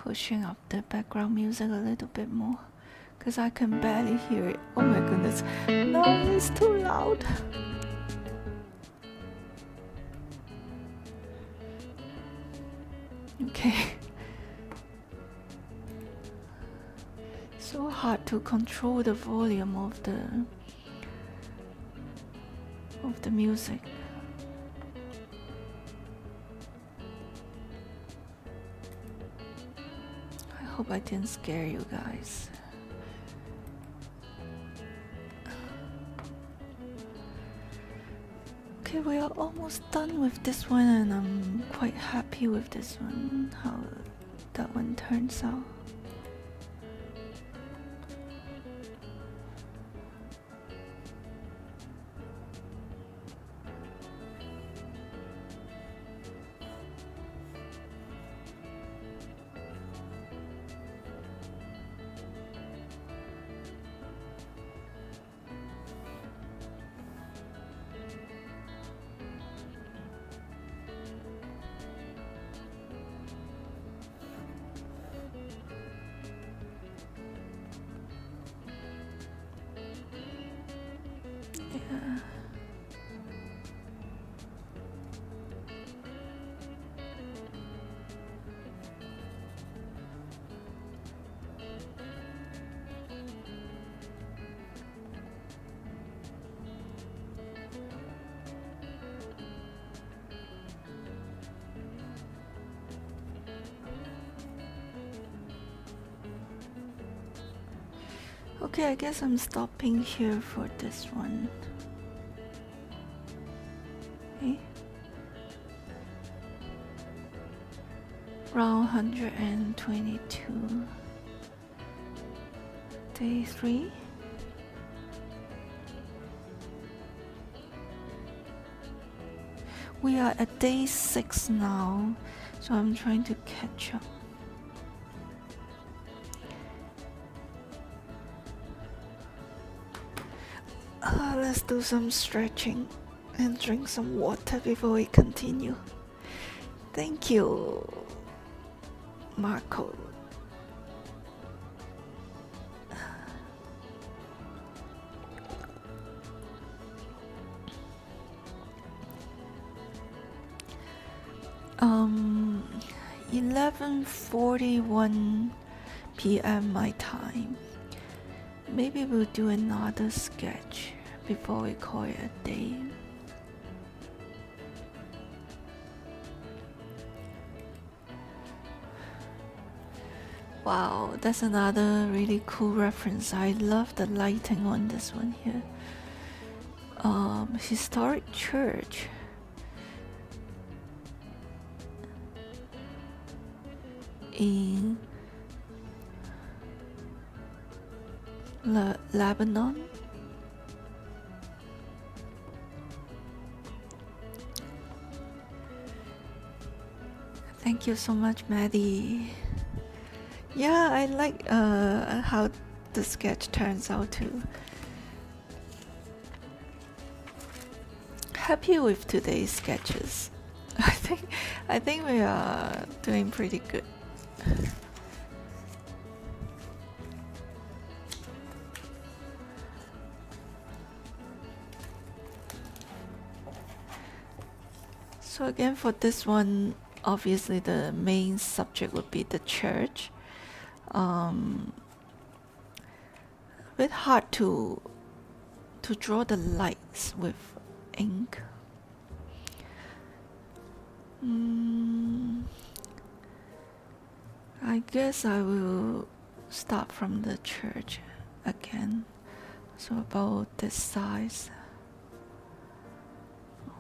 pushing up the background music a little bit more because I can barely hear it. Oh my goodness, no, it's too loud. Okay. So hard to control the volume of the music. I hope I didn't scare you guys. Okay, we are almost done with this one, and I'm quite happy with this one, how that one turns out. Yeah. Okay, I guess I'm stopping here for this one. Okay. Round 122. Day 3. We are at day 6 now, so I'm trying to catch up. Let's do some stretching and drink some water before we continue. Thank you, Marco. Um, 11:41 p.m. my time. Maybe we'll do another sketch before we call it a day. Wow, that's another really cool reference. I love the lighting on this one here. Historic church. In Lebanon. Thank you so much, Maddie. Yeah, I like how the sketch turns out too. Happy with today's sketches. I think we are doing pretty good. So again, for this one, obviously the main subject would be the church. A bit hard to draw the lights with ink. I guess I will start from the church again. So about this size,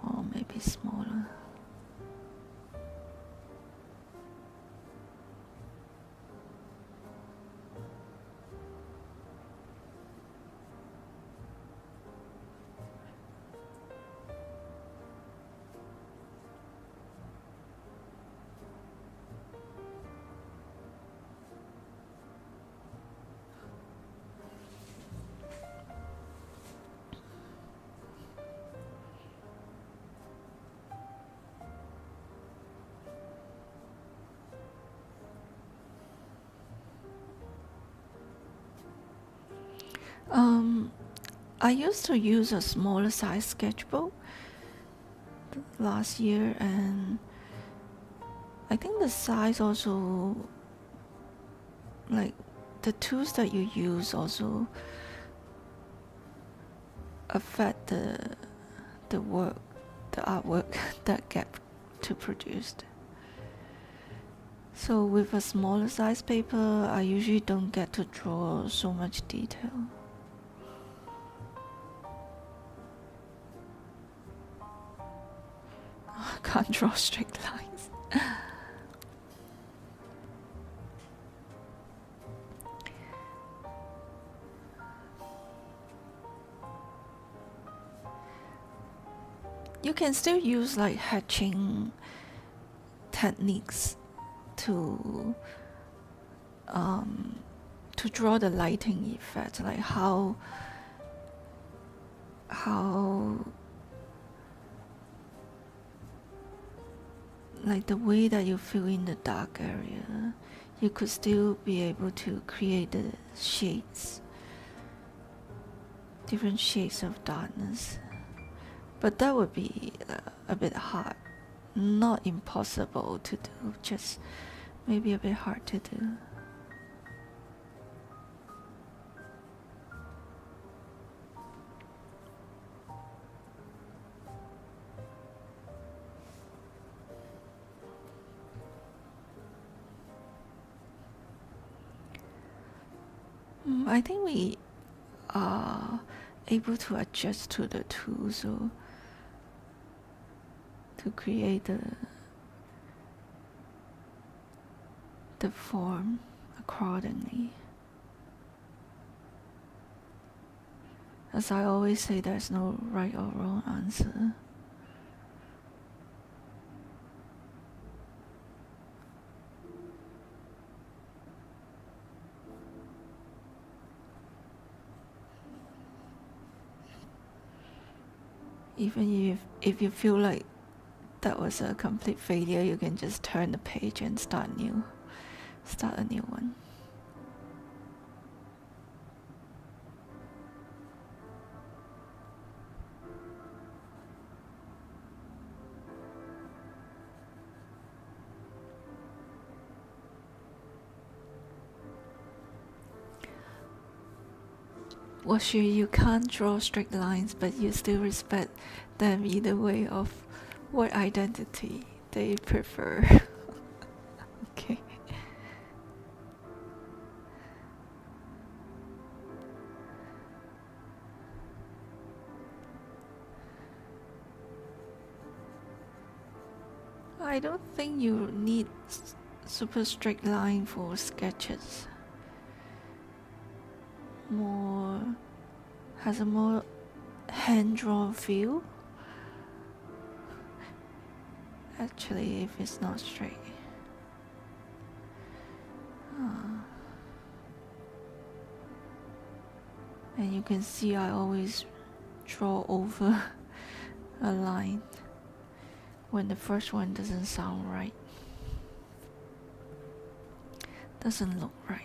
or maybe smaller. I used to use a smaller size sketchbook last year, and I think the size also, like the tools that you use also affect the work, the artwork that get to produced. So with a smaller size paper, I usually don't get to draw so much detail. I can't draw straight lines. You can still use like hatching techniques to draw the lighting effect, like how like the way that you fill in the dark area, you could still be able to create the shades, different shades of darkness. But that would be a bit hard. Not impossible to do, just maybe a bit hard to do. I think we are able to adjust to the tool, so to create the form accordingly. As I always say, there's no right or wrong answer. Even if you feel like that was a complete failure, you can just turn the page and start a new one. Well, sure, you can't draw straight lines, but you still respect them either way of what identity they prefer. Okay. I don't think you need super straight line for sketches. Has a more hand-drawn feel. Actually, if it's not straight. And you can see I always draw over a line when the first one doesn't sound right. Doesn't look right.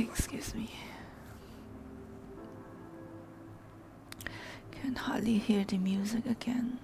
Excuse me. Can hardly hear the music again.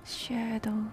Shadow.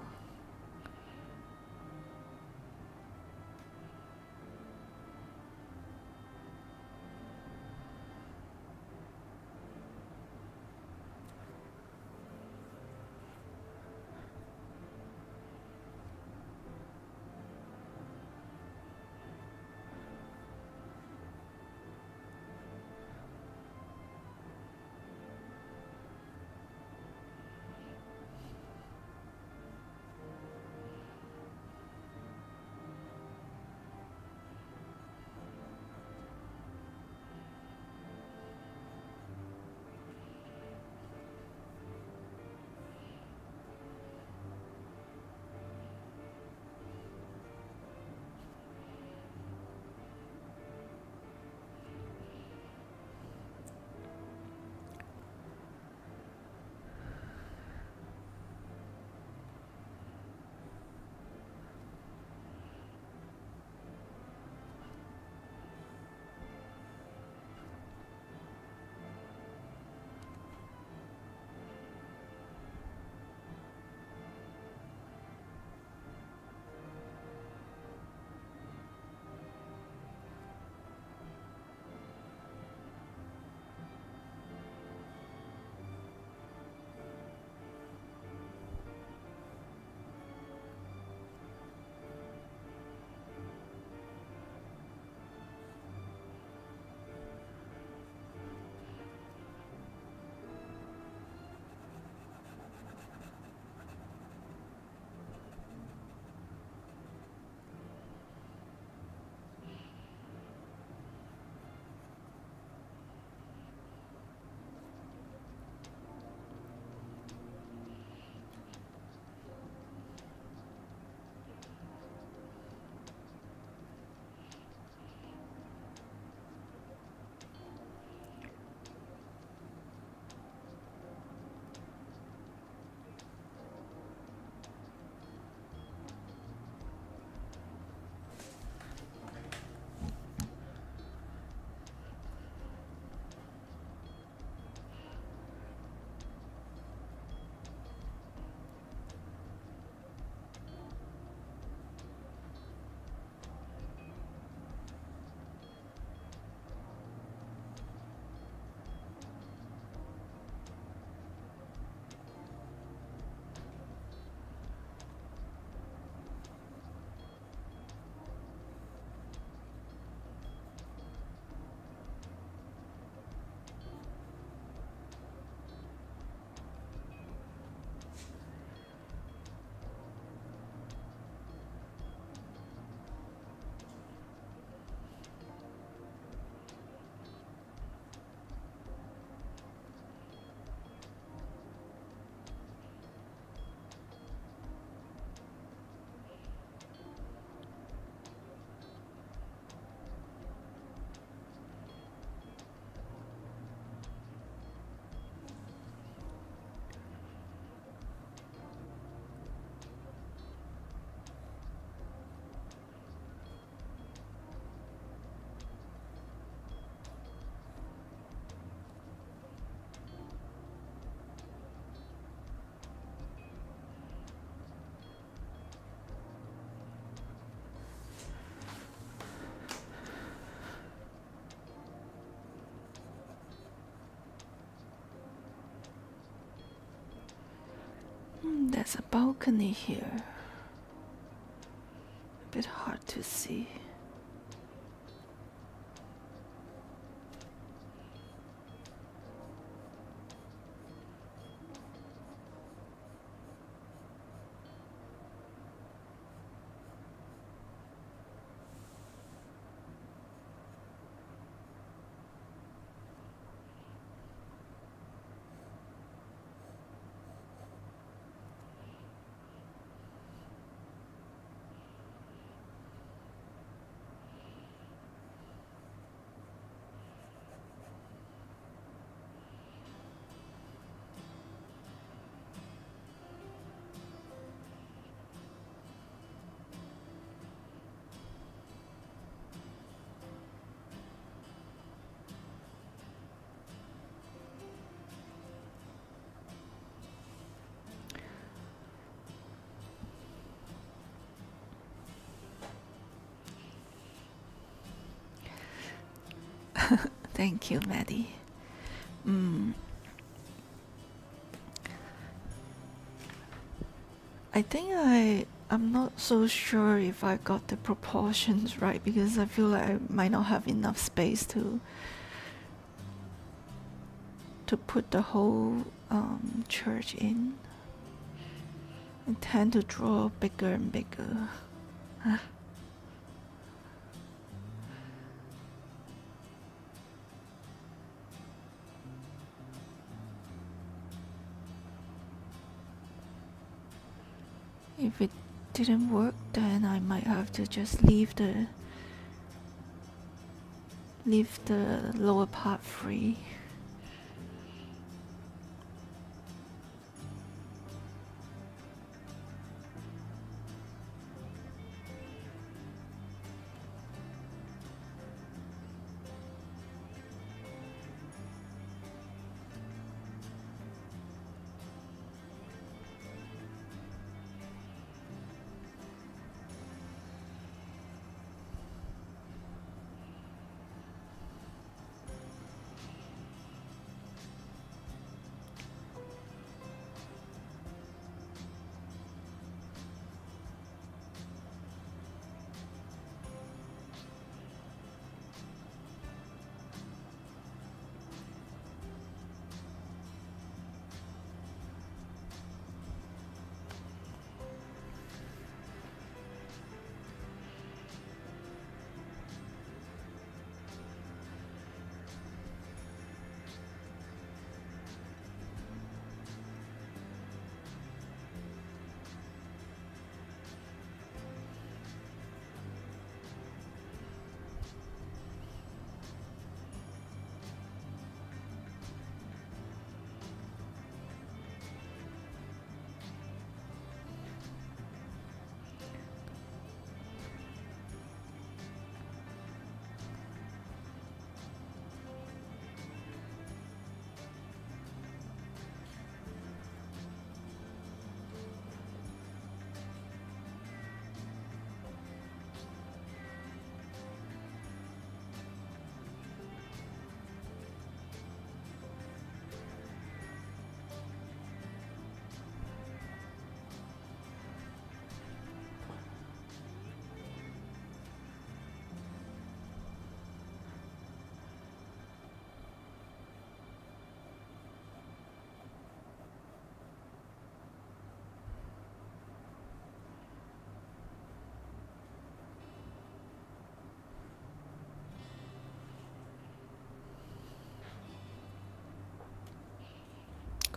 There's a balcony here. A bit hard to see. Thank you, Maddie. I think I'm not so sure if I got the proportions right, because I feel like I might not have enough space to put the whole church in. I tend to draw bigger and bigger. If it didn't work, then I might have to just leave the lower part free.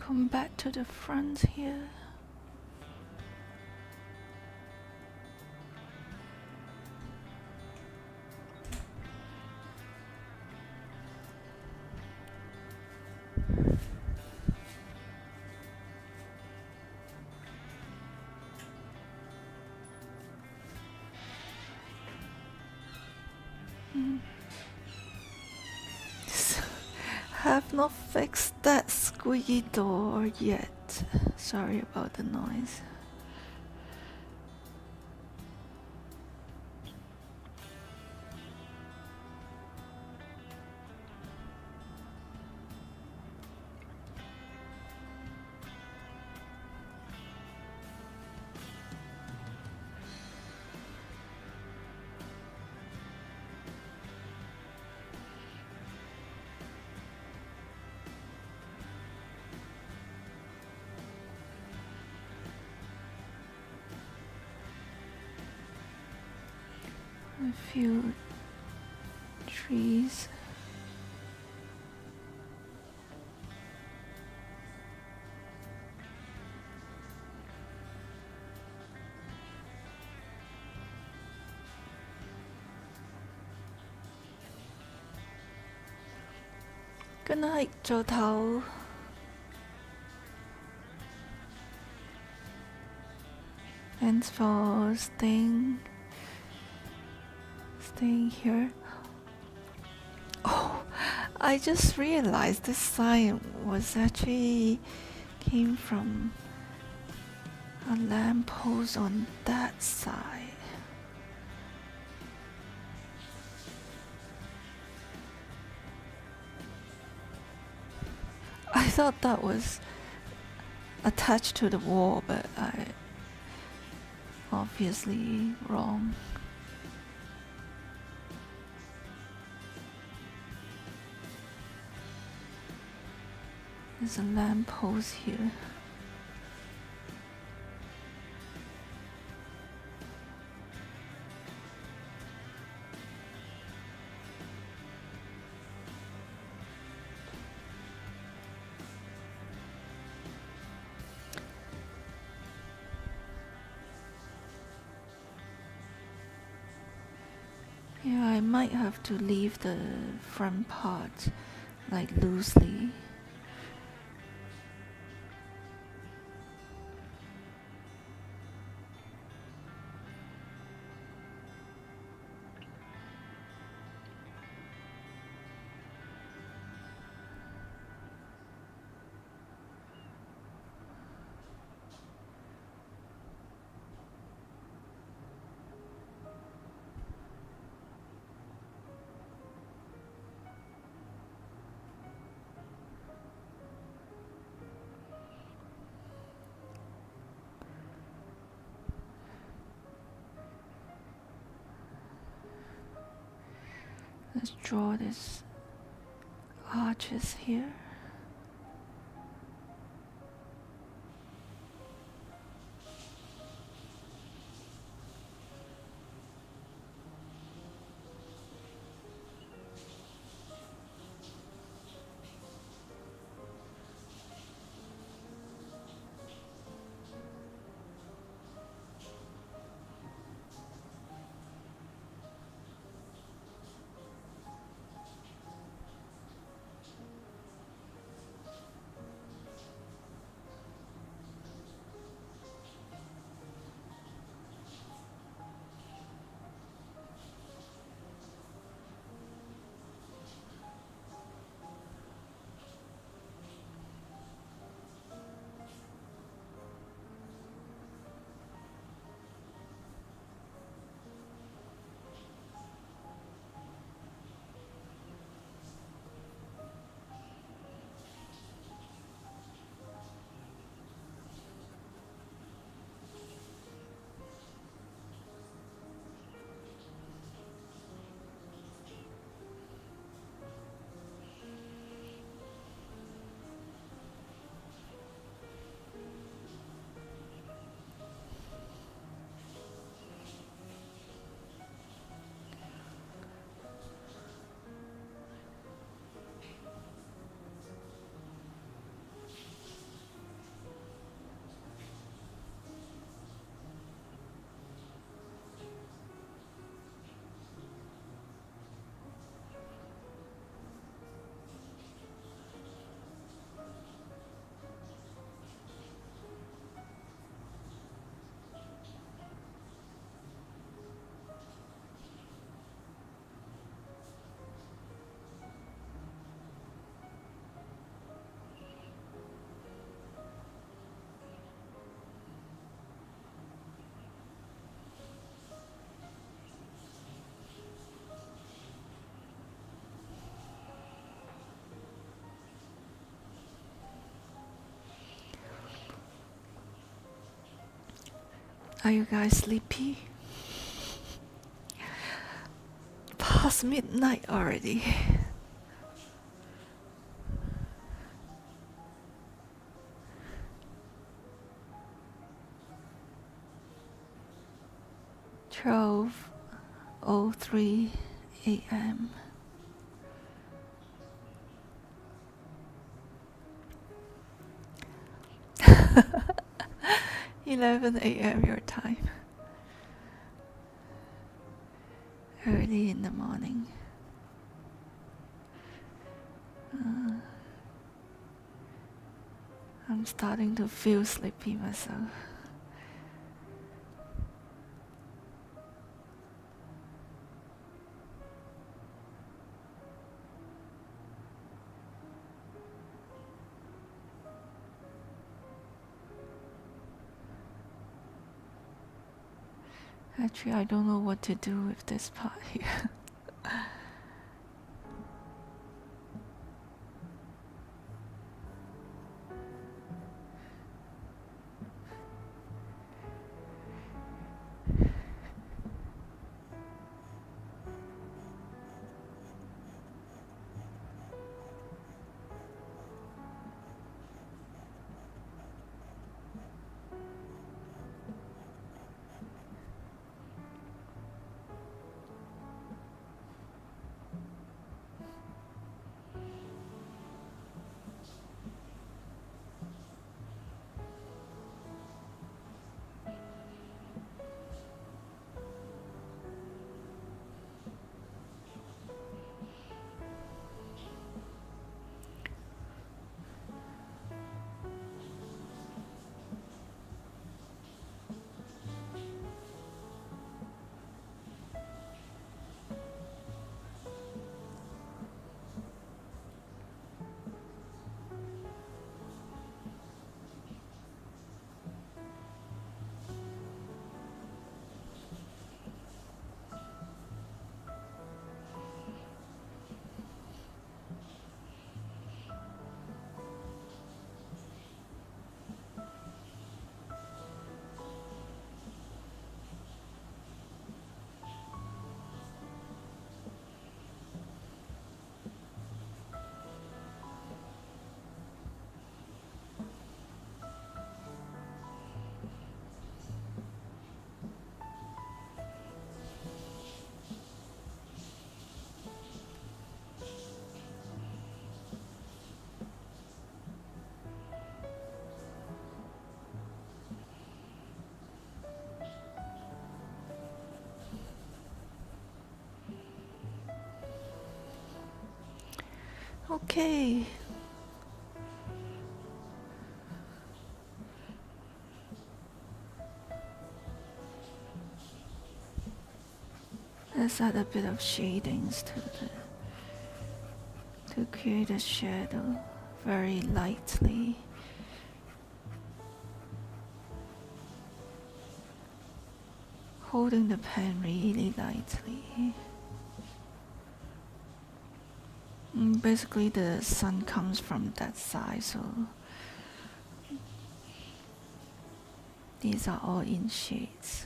Come back to the front here. Have not fixed that squeaky door yet. Sorry about the noise. A few trees. Good night, 早唞. Thanks for staying here. Oh, I just realized this sign was actually came from a lamppost on that side. I thought that was attached to the wall, but I obviously wrong. There's a lamp post here. Yeah, I might have to leave the front part like loosely. Let's draw this arches here. Are you guys sleepy? Past midnight already. Twelve 03 a.m. 11 a.m. your time. Early in the morning. I'm starting to feel sleepy myself. Actually, I don't know what to do with this part here. Okay. Let's add a bit of shadings to create a shadow very lightly. Holding the pen really lightly. Basically the sun comes from that side, so these are all in shades.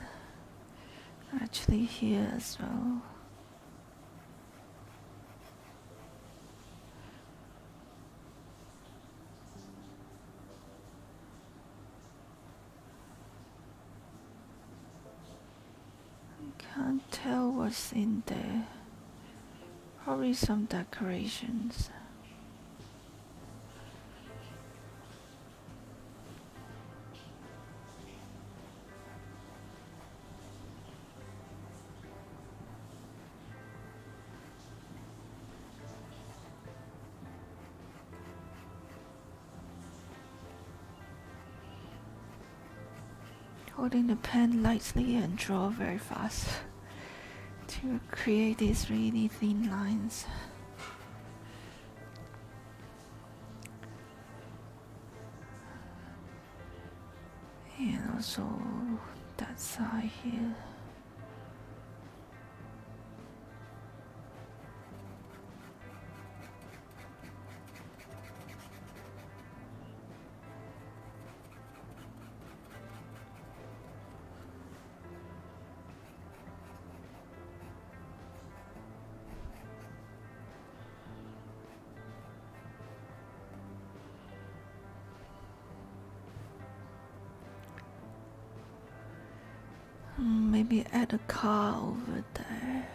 Actually here as well. Can't tell what's in there. Probably some decorations. Holding the pen lightly and draw very fast to create these really thin lines. And also that side here. Maybe add a car over there.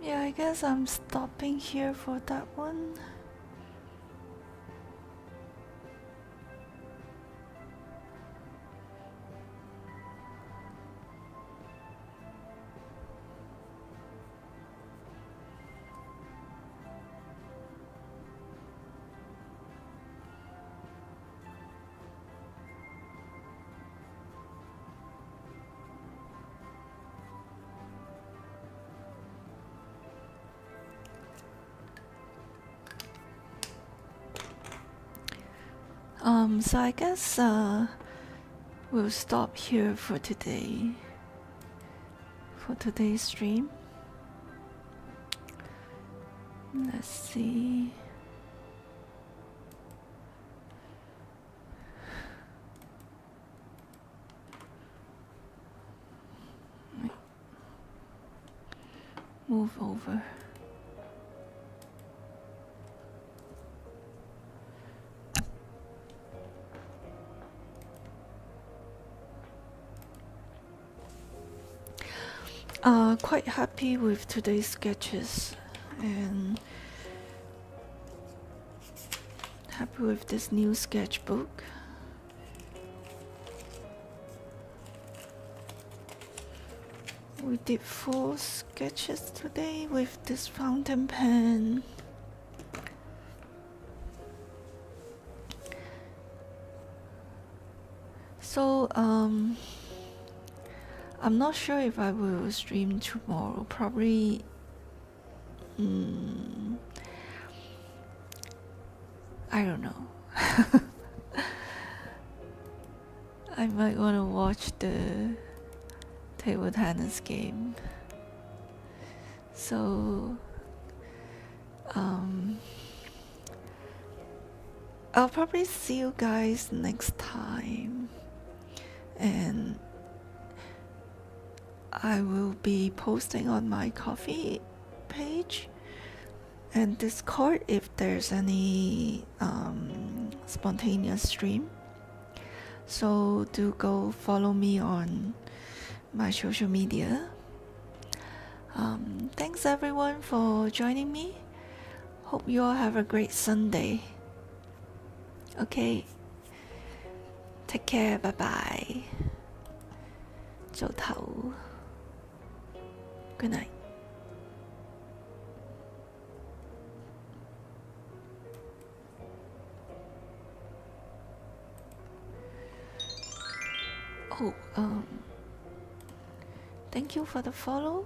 Yeah, I guess I'm stopping here for that one. So I guess we'll stop here for today, for today's stream. Let's see. Move over. Quite happy with today's sketches and happy with this new sketchbook. We did 4 sketches today with this fountain pen. So I'm not sure if I will stream tomorrow. Probably I don't know. I might want to watch the table tennis game. So I'll probably see you guys next time, and I will be posting on my Ko-fi page and Discord if there's any spontaneous stream. So do go follow me on my social media. Thanks everyone for joining me. Hope you all have a great Sunday. Okay, take care, bye bye. 早唞 Good night. Oh, thank you for the follow.